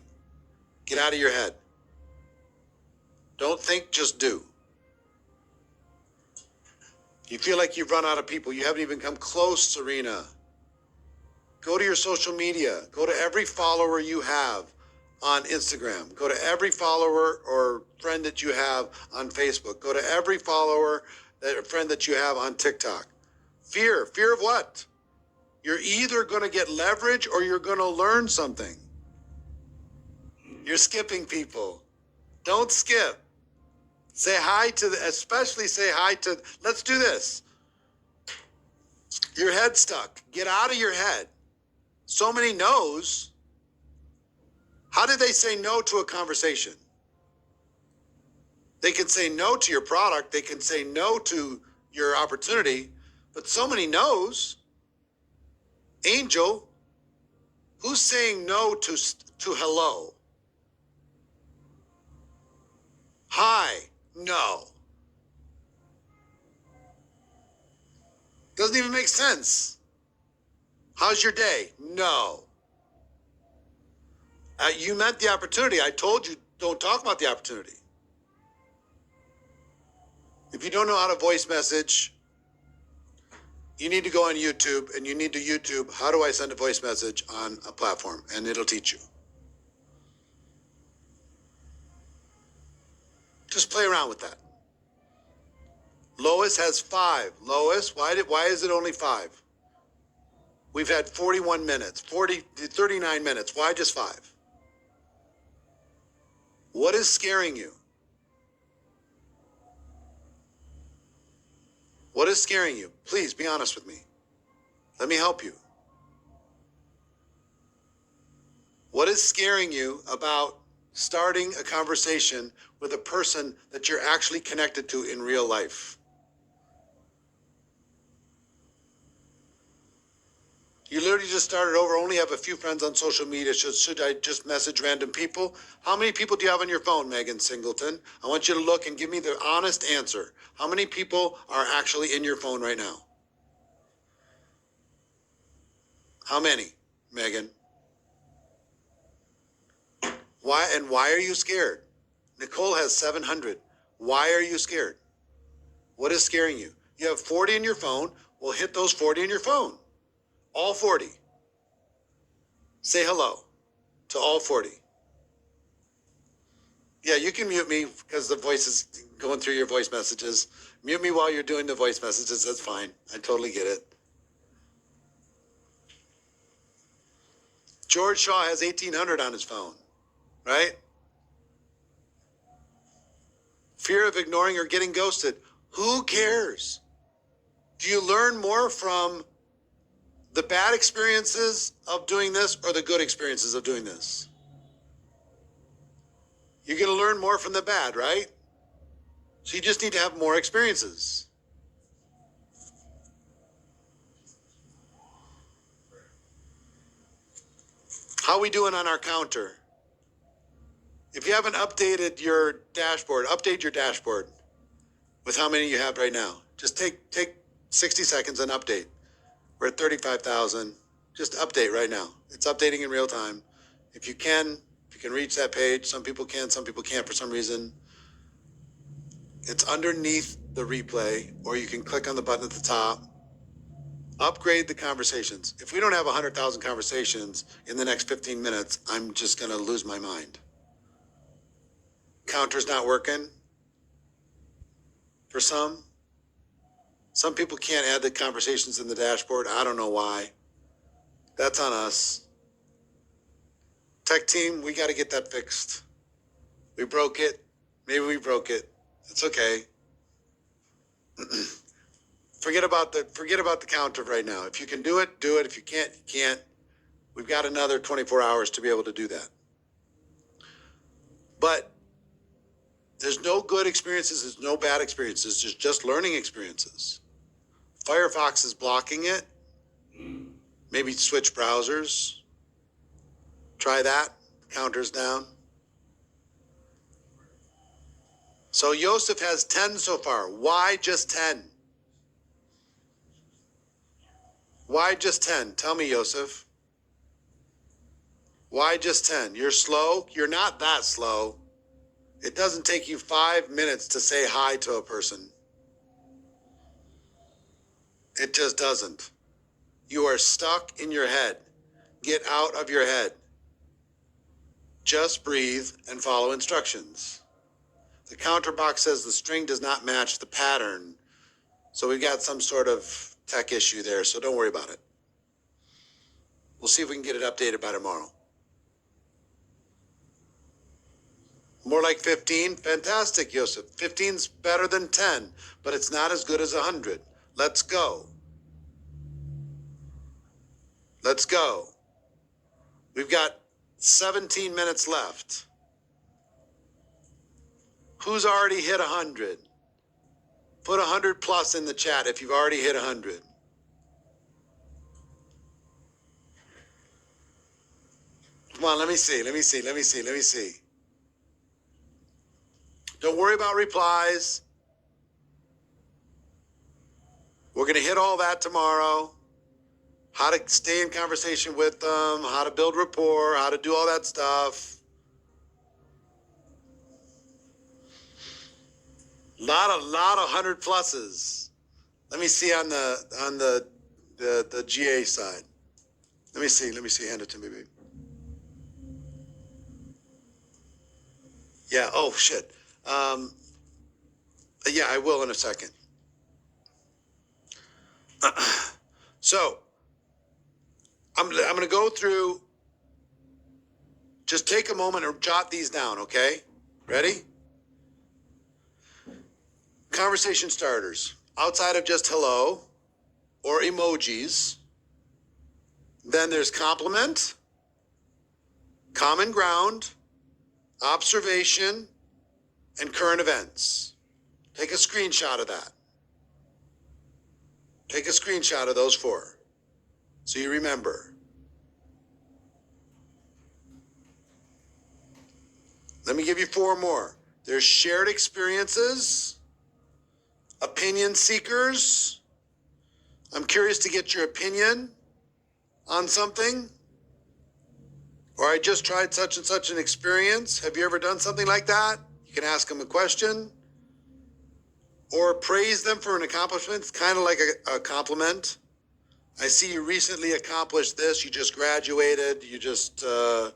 Get out of your head. Don't think, just do. You feel like you've run out of people. You haven't even come close, Serena. Go to your social media. Go to every follower you have on Instagram. Go to every follower or friend that you have on Facebook. Go to every friend that you have on TikTok. Fear of what? You're either going to get leverage or you're going to learn something. You're skipping people. Don't skip. Say hi to, especially say hi to, let's do this. Your head's stuck. Get out of your head. So many no's. How did they say no to a conversation? They can say no to your product. They can say no to your opportunity, but so many no's. Angel, who's saying no to hello? Hi, no. Doesn't even make sense. How's your day? No. You meant the opportunity. I told you, don't talk about the opportunity. If you don't know how to voice message, you need to go on YouTube and you need to YouTube, how do I send a voice message on a platform? And it'll teach you. Just play around with that. Lois has 5. Lois, why is it only 5? We've had 41 minutes, 39 minutes. Why just 5? What is scaring you? What is scaring you? Please be honest with me. Let me help you. What is scaring you about starting a conversation with a person that you're actually connected to in real life? You literally just started over, only have a few friends on social media. Should I just message random people? How many people do you have on your phone, Megan Singleton? I want you to look and give me the honest answer. How many people are actually in your phone right now? How many, Megan? Why are you scared? Nicole has 700. Why are you scared? What is scaring you? You have 40 in your phone. Well, hit those 40 in your phone. All 40. Say hello to all 40. Yeah, you can mute me because the voice is going through your voice messages. Mute me while you're doing the voice messages. That's fine. I totally get it. George Shaw has 1,800 on his phone, right? Fear of ignoring or getting ghosted. Who cares? Do you learn more from the bad experiences of doing this or the good experiences of doing this? You're going to learn more from the bad, right? So you just need to have more experiences. How are we doing on our counter? If you haven't updated your dashboard, update your dashboard with how many you have right now. Just take 60 seconds and update. We're at 35,000. Just update right now. It's updating in real time. If you can reach that page. Some people can, some people can't for some reason. It's underneath the replay, or you can click on the button at the top. Upgrade the conversations. If we don't have 100,000 conversations in the next 15 minutes, I'm just going to lose my mind. Counter's not working for some. Some people can't add the conversations in the dashboard. I don't know why. That's on us. Tech team, we got to get that fixed. We broke it. Maybe we broke it. It's okay. Forget about the counter right now. If you can do it, do it. If you can't, you can't. We've got another 24 hours to be able to do that. But there's no good experiences. There's no bad experiences. There's just learning experiences. Firefox is blocking it. Maybe switch browsers. Try that. Counter's down. So Joseph has 10 so far. Why just 10? Why just 10? Tell me, Joseph. Why just 10? You're slow? You're not that slow. It doesn't take you 5 minutes to say hi to a person. It just doesn't. You are stuck in your head. Get out of your head. Just breathe and follow instructions. The counter box says the string does not match the pattern. So we've got some sort of tech issue there, so don't worry about it. We'll see if we can get it updated by tomorrow. More like 15? Fantastic, Joseph. 15's better than 10, but it's not as good as 100. Let's go. Let's go. We've got 17 minutes left. Who's already hit 100? Put 100 plus in the chat if you've already hit 100. Come on, let me see. Don't worry about replies. We're going to hit all that tomorrow. How to stay in conversation with them, how to build rapport, how to do all that stuff. Lot of 100 pluses. Let me see on the GA side. Let me see. Hand it to me, baby. Yeah. Oh shit. Yeah, I will in a second. So I'm going to go through. Just take a moment and jot these down. Okay. Ready? Conversation starters, outside of just hello or emojis. Then there's compliment, common ground, observation, and current events. Take a screenshot of that. Take a screenshot of those 4 so you remember. Let me give you 4 more. There's shared experiences, opinion seekers. I'm curious to get your opinion on something. Or I just tried such and such an experience. Have you ever done something like that? You can ask them a question. Or praise them for an accomplishment. It's kind of like a compliment. I see you recently accomplished this. You just graduated. You just had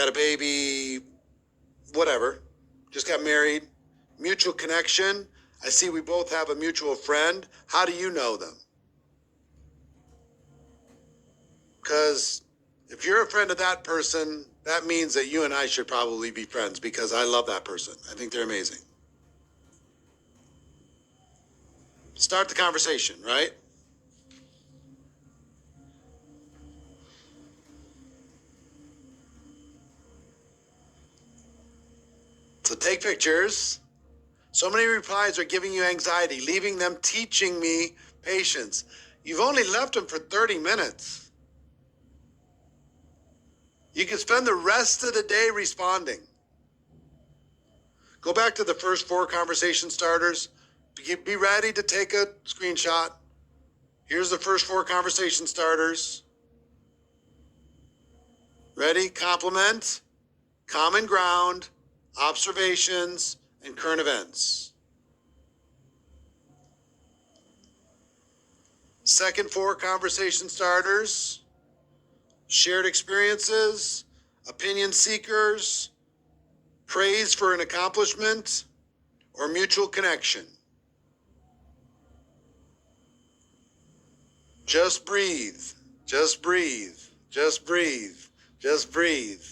a baby. Whatever. Just got married. Mutual connection. I see we both have a mutual friend. How do you know them? Because if you're a friend of that person, that means that you and I should probably be friends because I love that person. I think they're amazing. Start the conversation, right? So take pictures. So many replies are giving you anxiety, leaving them teaching me patience. You've only left them for 30 minutes. You can spend the rest of the day responding. Go back to the first 4 conversation starters. Be ready to take a screenshot. Here's the first 4 conversation starters. Ready? Compliment, common ground, observations, and current events. Second 4 conversation starters. Shared experiences, opinion seekers, praise for an accomplishment, or mutual connection. Just breathe, just breathe, just breathe, just breathe.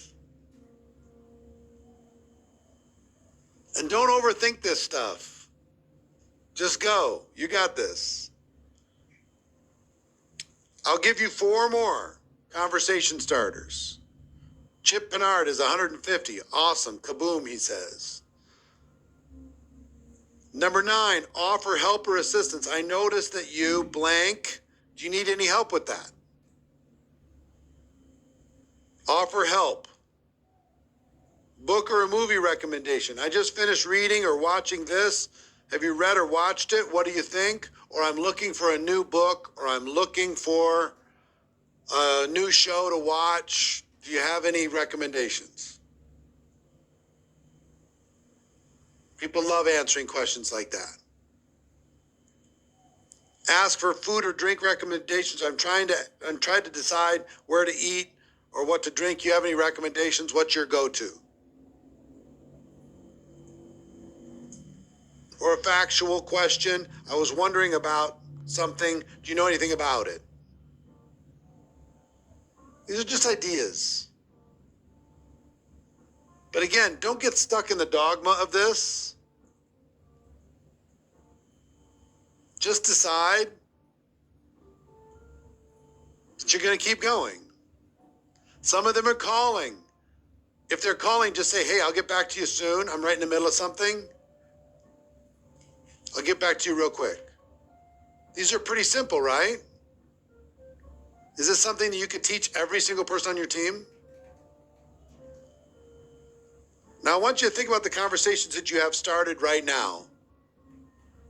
And don't overthink this stuff. Just go. You got this. I'll give you 4 more. Conversation starters. Chip Pinard is 150. Awesome. Kaboom, he says. Number 9, offer help or assistance. I noticed that you blank. Do you need any help with that? Offer help. Book or a movie recommendation. I just finished reading or watching this. Have you read or watched it? What do you think? Or I'm looking for a new book, or I'm looking for a new show to watch. Do you have any recommendations? People love answering questions like that. Ask for food or drink recommendations. I'm trying to decide where to eat or what to drink. You have any recommendations? What's your go-to? Or a factual question. I was wondering about something. Do you know anything about it? These are just ideas. But again, don't get stuck in the dogma of this. Just decide that you're going to keep going. Some of them are calling. If they're calling, just say, hey, I'll get back to you soon. I'm right in the middle of something. I'll get back to you real quick. These are pretty simple, right? Is this something that you could teach every single person on your team? Now, I want you to think about the conversations that you have started right now.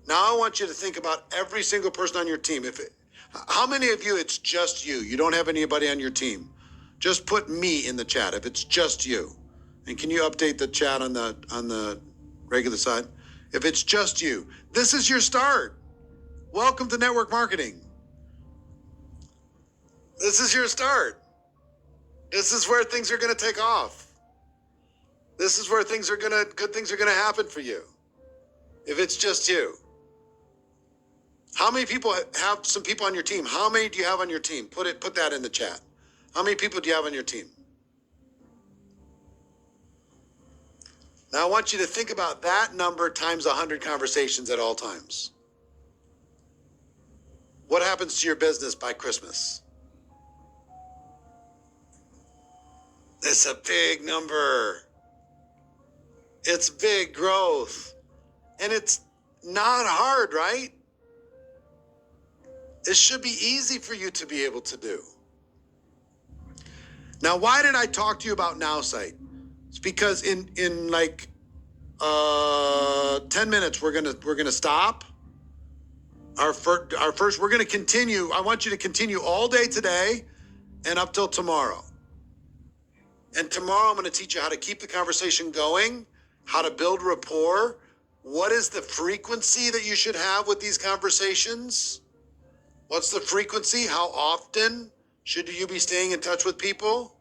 Now, I want you to think about every single person on your team. How many of you, it's just you? You don't have anybody on your team. Just put me in the chat if it's just you. And can you update the chat on the regular side? If it's just you, this is your start. Welcome to network marketing. This is your start. This is where things are going to take off. This is where good things are going to happen for you. If it's just you. How many people have some people on your team? How many do you have on your team? Put that in the chat. How many people do you have on your team? Now I want you to think about that number times 100 conversations at all times. What happens to your business by Christmas? It's a big number. It's big growth. And it's not hard, right? It should be easy for you to be able to do. Now, why did I talk to you about NowSite? It's because in like 10 minutes we're gonna stop. Our first we're gonna continue. I want you to continue all day today and up till tomorrow. And tomorrow I'm going to teach you how to keep the conversation going, how to build rapport. What is the frequency that you should have with these conversations? What's the frequency? How often should you be staying in touch with people?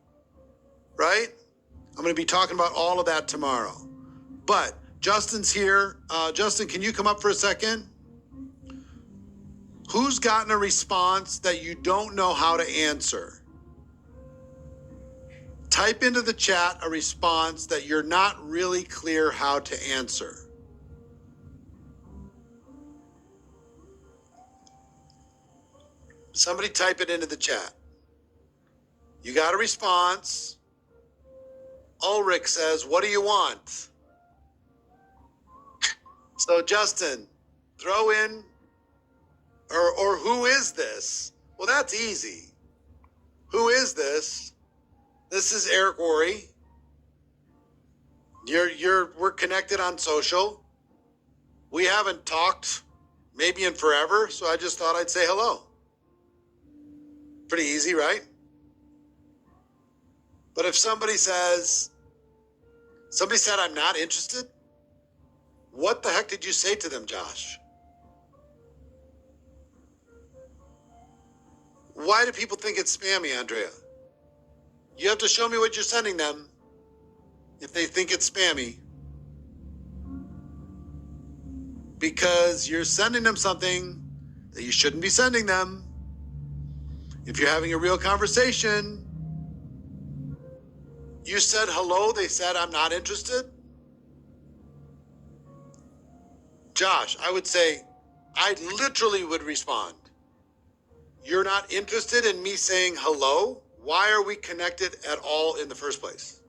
Right? I'm going to be talking about all of that tomorrow. But Justin's here. Justin, can you come up for a second? Who's gotten a response that you don't know how to answer? Type into the chat a response that you're not really clear how to answer. Somebody type it into the chat. You got a response. Ulrich says, what do you want? So Justin, throw in, or who is this? Well, that's easy. Who is this? This this is Eric Worre. We're connected on social. We haven't talked maybe in forever, so I just thought I'd say hello. Pretty easy, right? But if somebody said I'm not interested, what the heck did you say to them, Josh? Why do people think it's spammy, Andrea? You have to show me what you're sending them if they think it's spammy. Because you're sending them something that you shouldn't be sending them. If you're having a real conversation, you said hello, they said I'm not interested. Josh, I would say, I literally would respond. You're not interested in me saying hello? Why are we connected at all in the first place?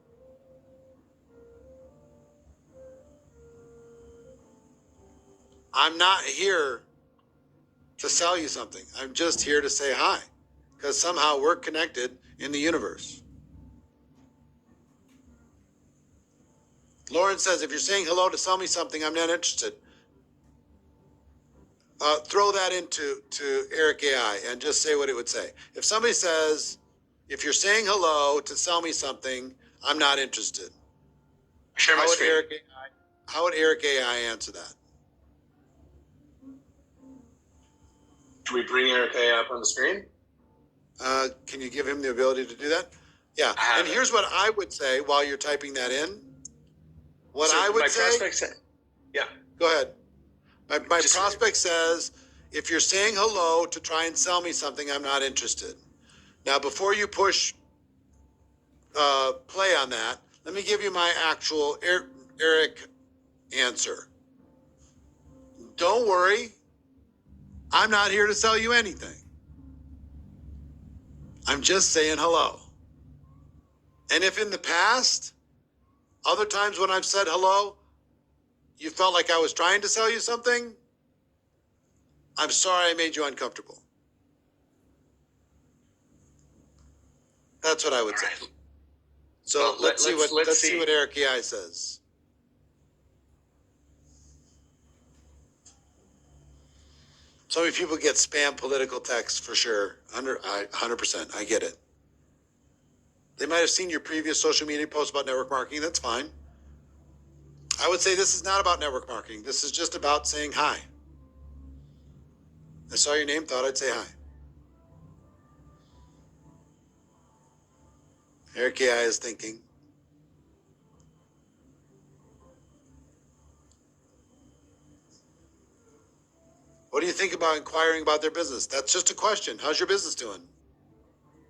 I'm not here to sell you something. I'm just here to say hi, because somehow we're connected in the universe. Lauren says, if you're saying hello to sell me something, I'm not interested. Throw that into Eric AI and just say what it would say. If somebody says, if you're saying hello to sell me something, I'm not interested. Share my screen. How would Eric AI answer that? Can we bring Eric AI up on the screen? Can you give him the ability to do that? Yeah. And here's what I would say while you're typing that in. Yeah. Go ahead. My prospect says, if you're saying hello to try and sell me something, I'm not interested. Now, before you push play on that, let me give you my actual Eric answer. Don't worry. I'm not here to sell you anything. I'm just saying hello. And if in the past, other times when I've said hello, you felt like I was trying to sell you something, I'm sorry I made you uncomfortable. That's what I would say. So Well, let's see what Eric AI says. So many people get spam political texts for sure. 100%. I get it. They might have seen your previous social media post about network marketing. That's fine. I would say this is not about network marketing. This is just about saying hi. I saw your name, thought I'd say hi. Eric AI is thinking. What do you think about inquiring about their business? That's just a question. How's your business doing?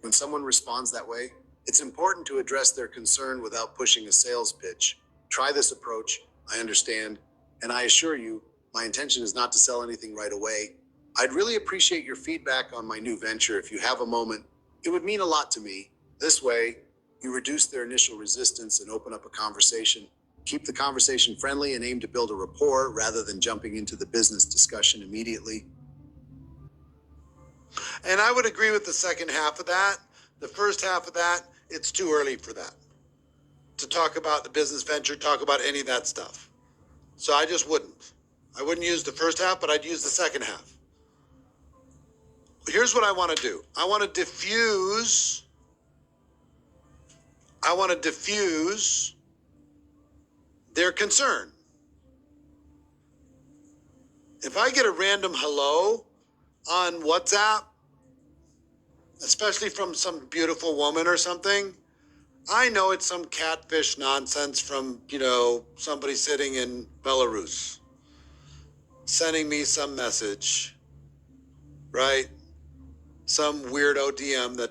When someone responds that way, it's important to address their concern without pushing a sales pitch. Try this approach. I understand. And I assure you, my intention is not to sell anything right away. I'd really appreciate your feedback on my new venture if you have a moment. It would mean a lot to me. This way, you reduce their initial resistance and open up a conversation. Keep the conversation friendly and aim to build a rapport rather than jumping into the business discussion immediately. And I would agree with the second half of that. The first half of that, it's too early for that. To talk about the business venture, talk about any of that stuff. So I just wouldn't. I wouldn't use the first half, but I'd use the second half. Here's what I want to do. I want to diffuse their concern. If I get a random hello on WhatsApp, especially from some beautiful woman or something, I know it's some catfish nonsense from, somebody sitting in Belarus sending me some message, right? Some weirdo DM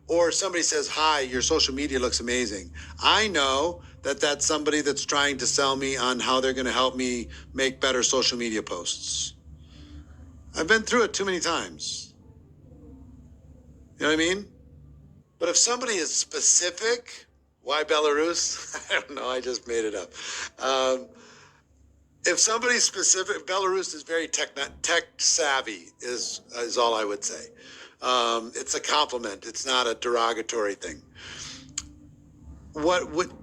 or somebody says, hi, your social media looks amazing. I know that that's somebody that's trying to sell me on how they're going to help me make better social media posts. I've been through it too many times. You know what I mean? But if somebody is specific, why Belarus? I don't know. I just made it up. If somebody's specific, Belarus is very tech savvy is all I would say. It's a compliment. It's not a derogatory thing.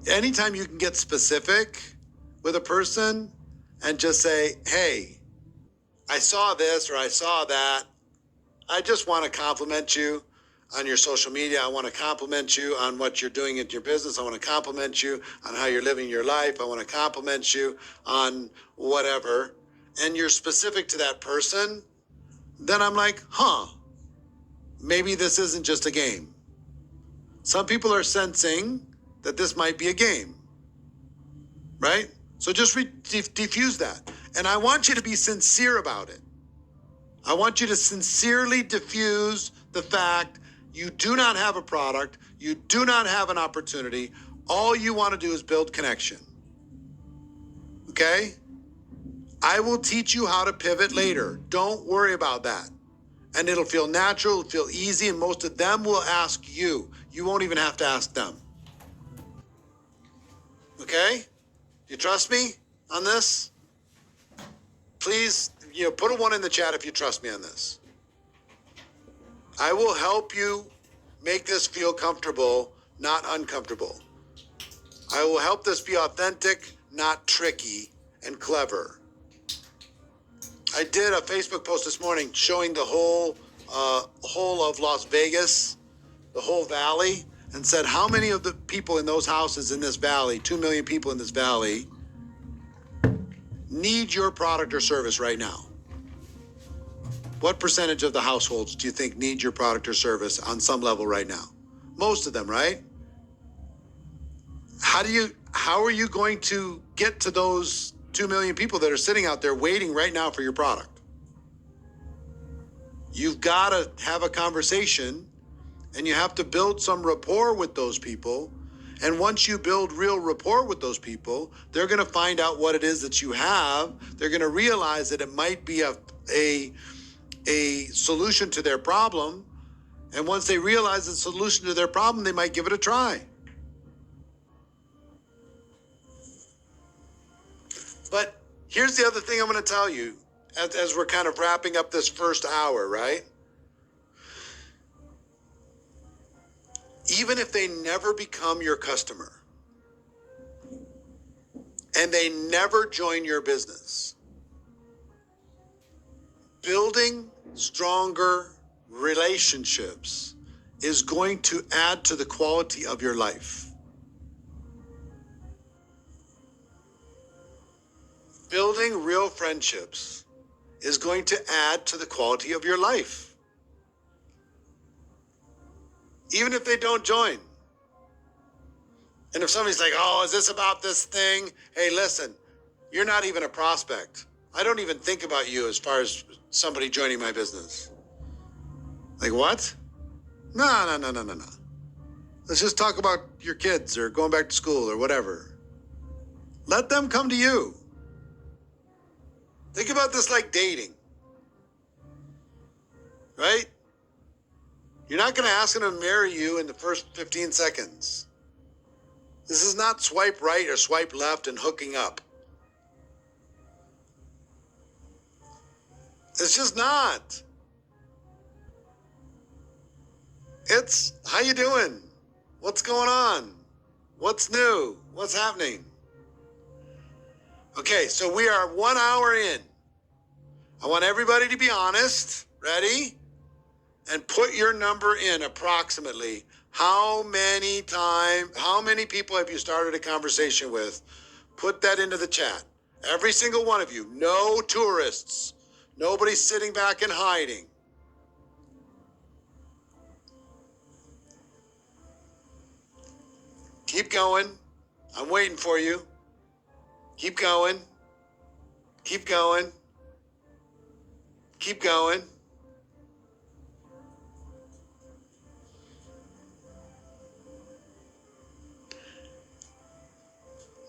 anytime you can get specific with a person and just say, hey, I saw this or I saw that. I just want to compliment you on your social media. I want to compliment you on what you're doing in your business. I want to compliment you on how you're living your life. I want to compliment you on whatever. And you're specific to that person. Then I'm like, maybe this isn't just a game. Some people are sensing that this might be a game, right? So just diffuse that. And I want you to be sincere about it. I want you to sincerely diffuse the fact you do not have a product, you do not have an opportunity. All you want to do is build connection. Okay? I will teach you how to pivot later. Don't worry about that. And it'll feel natural, it'll feel easy, and most of them will ask you. You won't even have to ask them. Okay? You trust me on this? Please, put a 1 in the chat if you trust me on this. I will help you make this feel comfortable, not uncomfortable. I will help this be authentic, not tricky and clever. I did a Facebook post this morning showing the whole of Las Vegas, the whole valley, and said how many of the people in those houses in this valley, 2 million people in this valley, need your product or service right now? What percentage of the households do you think need your product or service on some level right now? Most of them, right? How are you going to get to those 2 million people that are sitting out there waiting right now for your product? You've got to have a conversation and you have to build some rapport with those people. And once you build real rapport with those people, they're going to find out what it is that you have. They're going to realize that it might be a solution to their problem. And once they realize the solution to their problem, they might give it a try. But here's the other thing I'm going to tell you as we're kind of wrapping up this first hour, right? Even if they never become your customer and they never join your business, building stronger relationships is going to add to the quality of your life. Building real friendships is going to add to the quality of your life. Even if they don't join. And if somebody's like, oh, is this about this thing? Hey, listen, you're not even a prospect. I don't even think about you as far as somebody joining my business. Like what? No. Let's just talk about your kids or going back to school or whatever. Let them come to you. Think about this like dating. Right? You're not going to ask them to marry you in the first 15 seconds. This is not swipe right or swipe left and hooking up. It's just not. It's, how you doing? What's going on? What's new? What's happening? Okay, so we are 1 hour in. I want everybody to be honest. Ready? And put your number in approximately. How many people have you started a conversation with? Put that into the chat. Every single one of you. No tourists. Nobody sitting back and hiding. Keep going. I'm waiting for you. Keep going. Keep going. Keep going.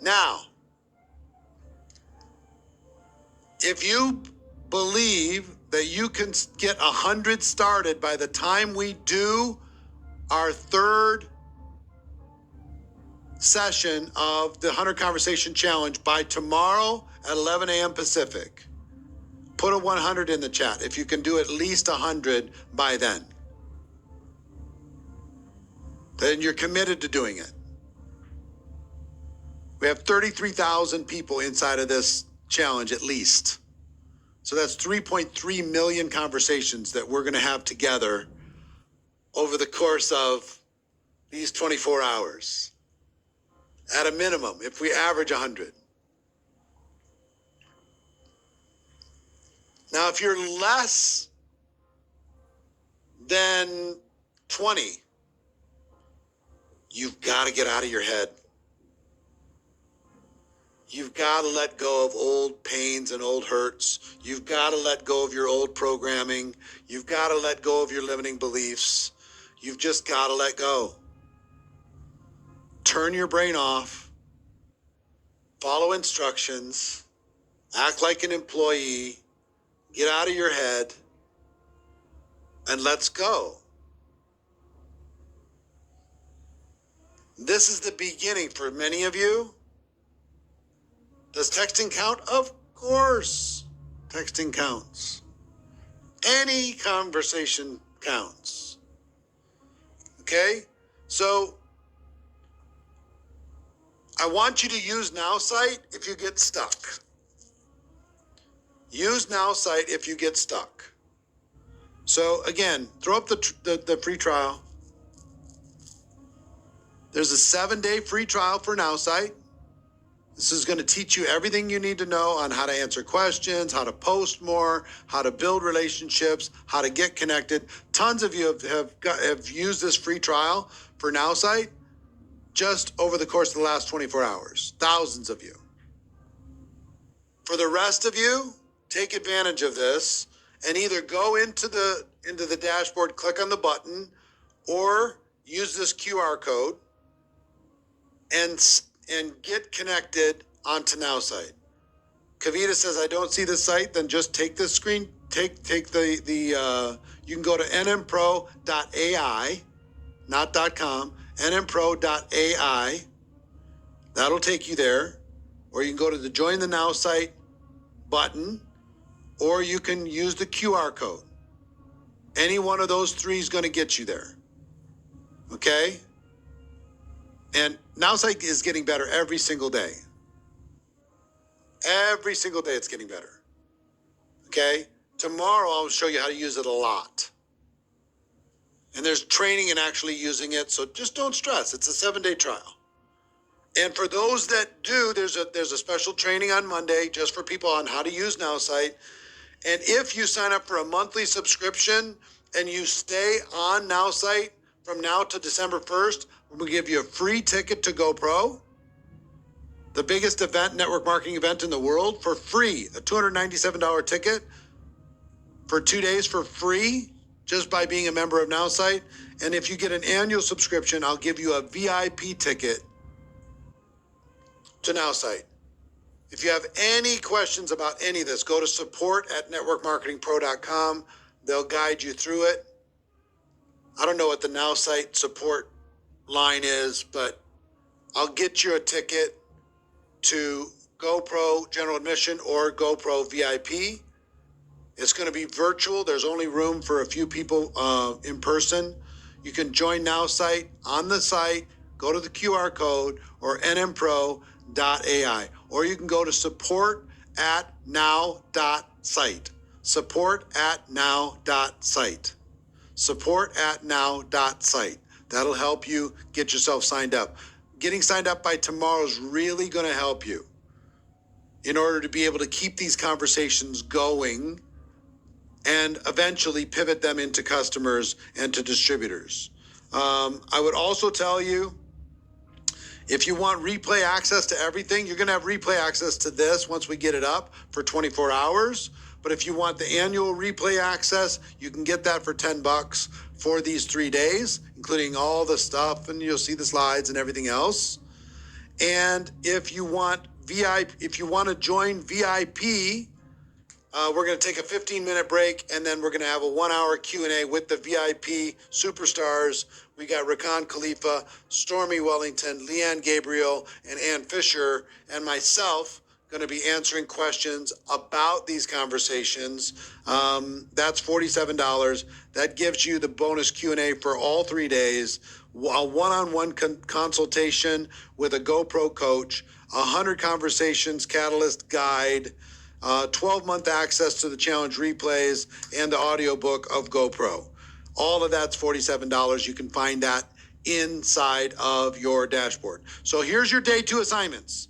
Now, if you believe that you can get 100 started by the time we do our third session of the 100 Conversation Challenge by tomorrow at 11 a.m. Pacific, put a 100 in the chat if you can do at least 100 by then. Then you're committed to doing it. We have 33,000 people inside of this challenge at least. So that's 3.3 million conversations that we're going to have together over the course of these 24 hours. At a minimum, if we average 100. Now, if you're less than 20, you've got to get out of your head. You've got to let go of old pains and old hurts. You've got to let go of your old programming. You've got to let go of your limiting beliefs. You've just got to let go. Turn your brain off. Follow instructions. Act like an employee. Get out of your head. And let's go. This is the beginning for many of you. Does texting count? Of course, texting counts. Any conversation counts. Okay? So, I want you to use NowSite if you get stuck. Use NowSite if you get stuck. So, again, throw up the free trial. There's a 7-day free trial for NowSite. This is going to teach you everything you need to know on how to answer questions, how to post more, how to build relationships, how to get connected. Tons of you have used this free trial for NowSite just over the course of the last 24 hours. Thousands of you. For the rest of you, take advantage of this and either go into the dashboard, click on the button, or use this QR code and get connected onto NowSite. Kavita says, I don't see the site, then just take the screen, take the you can go to nmpro.ai, not .com, nmpro.ai. That'll take you there. Or you can go to the Join the NowSite button, or you can use the QR code. Any one of those three is going to get you there. Okay? And NowSite is getting better every single day. Every single day it's getting better. Okay? Tomorrow I'll show you how to use it a lot. And there's training in actually using it, so just don't stress. It's a 7-day trial. And for those that do, there's a special training on Monday just for people on how to use NowSite. And if you sign up for a monthly subscription and you stay on NowSite from now to December 1st, we'll give you a free ticket to GoPro, the biggest network marketing event in the world, for free. A $297 ticket for 2 days for free, just by being a member of NowSite. And if you get an annual subscription, I'll give you a VIP ticket to NowSite. If you have any questions about any of this, go to support@networkmarketingpro.com. They'll guide you through it. I don't know what the NowSite support line is, but I'll get you a ticket to GoPro General Admission or GoPro VIP. It's going to be virtual. There's only room for a few people in person. You can join NowSite on the site, go to the QR code or nmpro.ai, or you can go to support@now.site. Support@now.site. Support@now.site. That'll help you get yourself signed up. Getting signed up by tomorrow is really going to help you in order to be able to keep these conversations going and eventually pivot them into customers and to distributors. I would also tell you, if you want replay access to everything, you're going to have replay access to this once we get it up for 24 hours. But if you want the annual replay access, you can get that for $10 for these 3 days, including all the stuff, and you'll see the slides and everything else. And if you want to join VIP, we're going to take a 15-minute break, and then we're going to have a 1-hour Q&A with the VIP superstars. We got Rakan Khalifa, Stormy Wellington, Leanne Gabriel, and Ann Fisher, and myself going to be answering questions about these conversations. That's $47. That gives you the bonus Q&A for all 3 days a one-on-one consultation with a GoPro coach, 100 conversations catalyst guide, 12-month access to the challenge replays, and the audiobook of GoPro. All of that's $47. You can find that inside of your dashboard. So here's your day 2 assignments.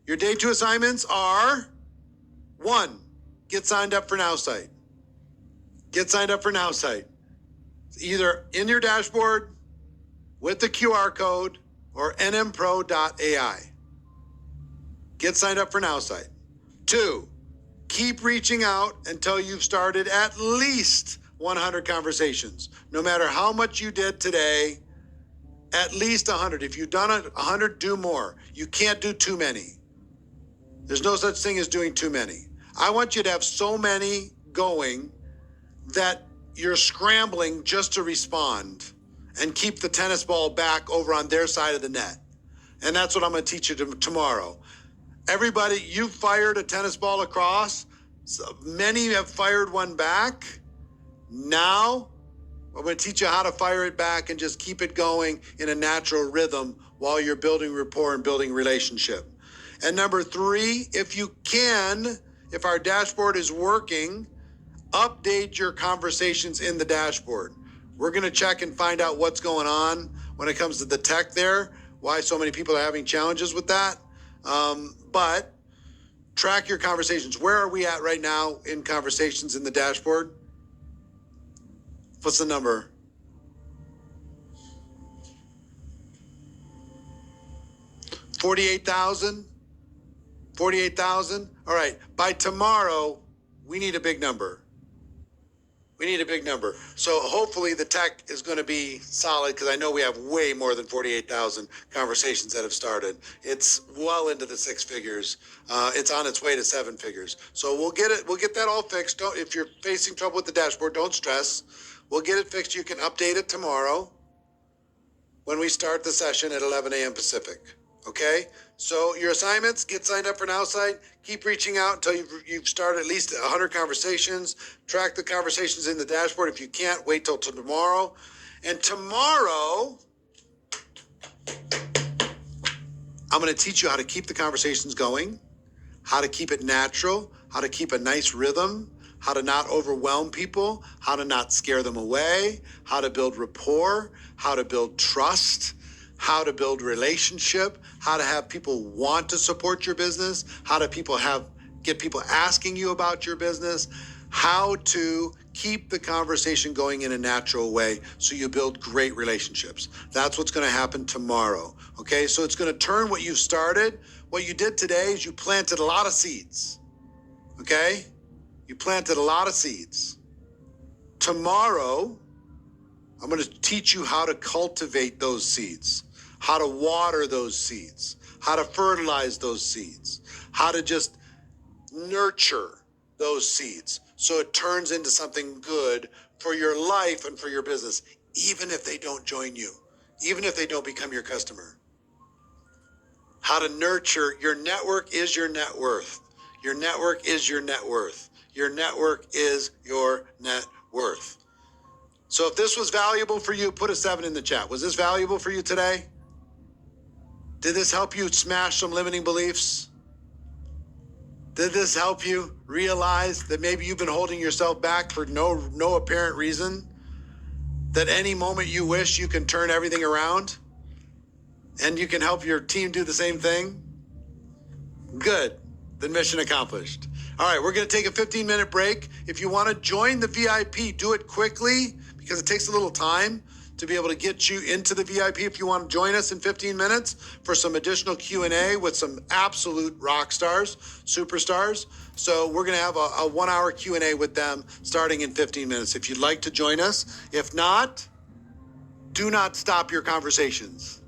Your day 2 assignments are: 1, get signed up for NowSite. Get signed up for NowSite. Either in your dashboard with the QR code or nmpro.ai. Get signed up for NowSite. 2, keep reaching out until you've started at least 100 conversations. No matter how much you did today, at least 100. If you've done 100, do more. You can't do too many. There's no such thing as doing too many. I want you to have so many going that you're scrambling just to respond and keep the tennis ball back over on their side of the net. And that's what I'm going to teach you tomorrow. Everybody, you fired a tennis ball across. So many have fired one back. Now, I'm going to teach you how to fire it back and just keep it going in a natural rhythm while you're building rapport and building relationship. And number 3, if you can, if our dashboard is working, update your conversations in the dashboard. We're going to check and find out what's going on when it comes to the tech there, why so many people are having challenges with that. But track your conversations. Where are we at right now in conversations in the dashboard? What's the number? 48,000? 48,000? All right. By tomorrow, we need a big number. We need a big number. So hopefully the tech is going to be solid, because I know we have way more than 48,000 conversations that have started. It's well into the 6 figures. It's on its way to 7 figures. So we'll get it. We'll get that all fixed. If you're facing trouble with the dashboard, don't stress. We'll get it fixed. You can update it tomorrow when we start the session at 11 a.m. Pacific. Okay? So your assignments: get signed up for NowSite. Keep reaching out until you've started at least 100 conversations. Track the conversations in the dashboard. If you can't, wait till tomorrow. And tomorrow, I'm going to teach you how to keep the conversations going, how to keep it natural, how to keep a nice rhythm, how to not overwhelm people, how to not scare them away, how to build rapport, how to build trust, how to build relationship, how to have people want to support your business, how to get people asking you about your business, how to keep the conversation going in a natural way so you build great relationships. That's what's going to happen tomorrow. Okay, so it's going to turn what you've started. What you did today is you planted a lot of seeds. Okay, you planted a lot of seeds. Tomorrow, I'm going to teach you how to cultivate those seeds, how to water those seeds, how to fertilize those seeds, how to just nurture those seeds so it turns into something good for your life and for your business, even if they don't join you, even if they don't become your customer. How to nurture your network is your net worth. Your network is your net worth. Your network is your net worth. So if this was valuable for you, put a 7 in the chat. Was this valuable for you today? Did this help you smash some limiting beliefs? Did this help you realize that maybe you've been holding yourself back for no apparent reason? That any moment you wish, you can turn everything around? And you can help your team do the same thing? Good. Then mission accomplished. All right, we're going to take a 15-minute break. If you want to join the VIP, do it quickly, because it takes a little time to be able to get you into the VIP. If you want to join us in 15 minutes for some additional Q&A with some absolute rock stars, superstars. So we're going to have a 1-hour Q&A with them starting in 15 minutes. If you'd like to join us. If not, do not stop your conversations.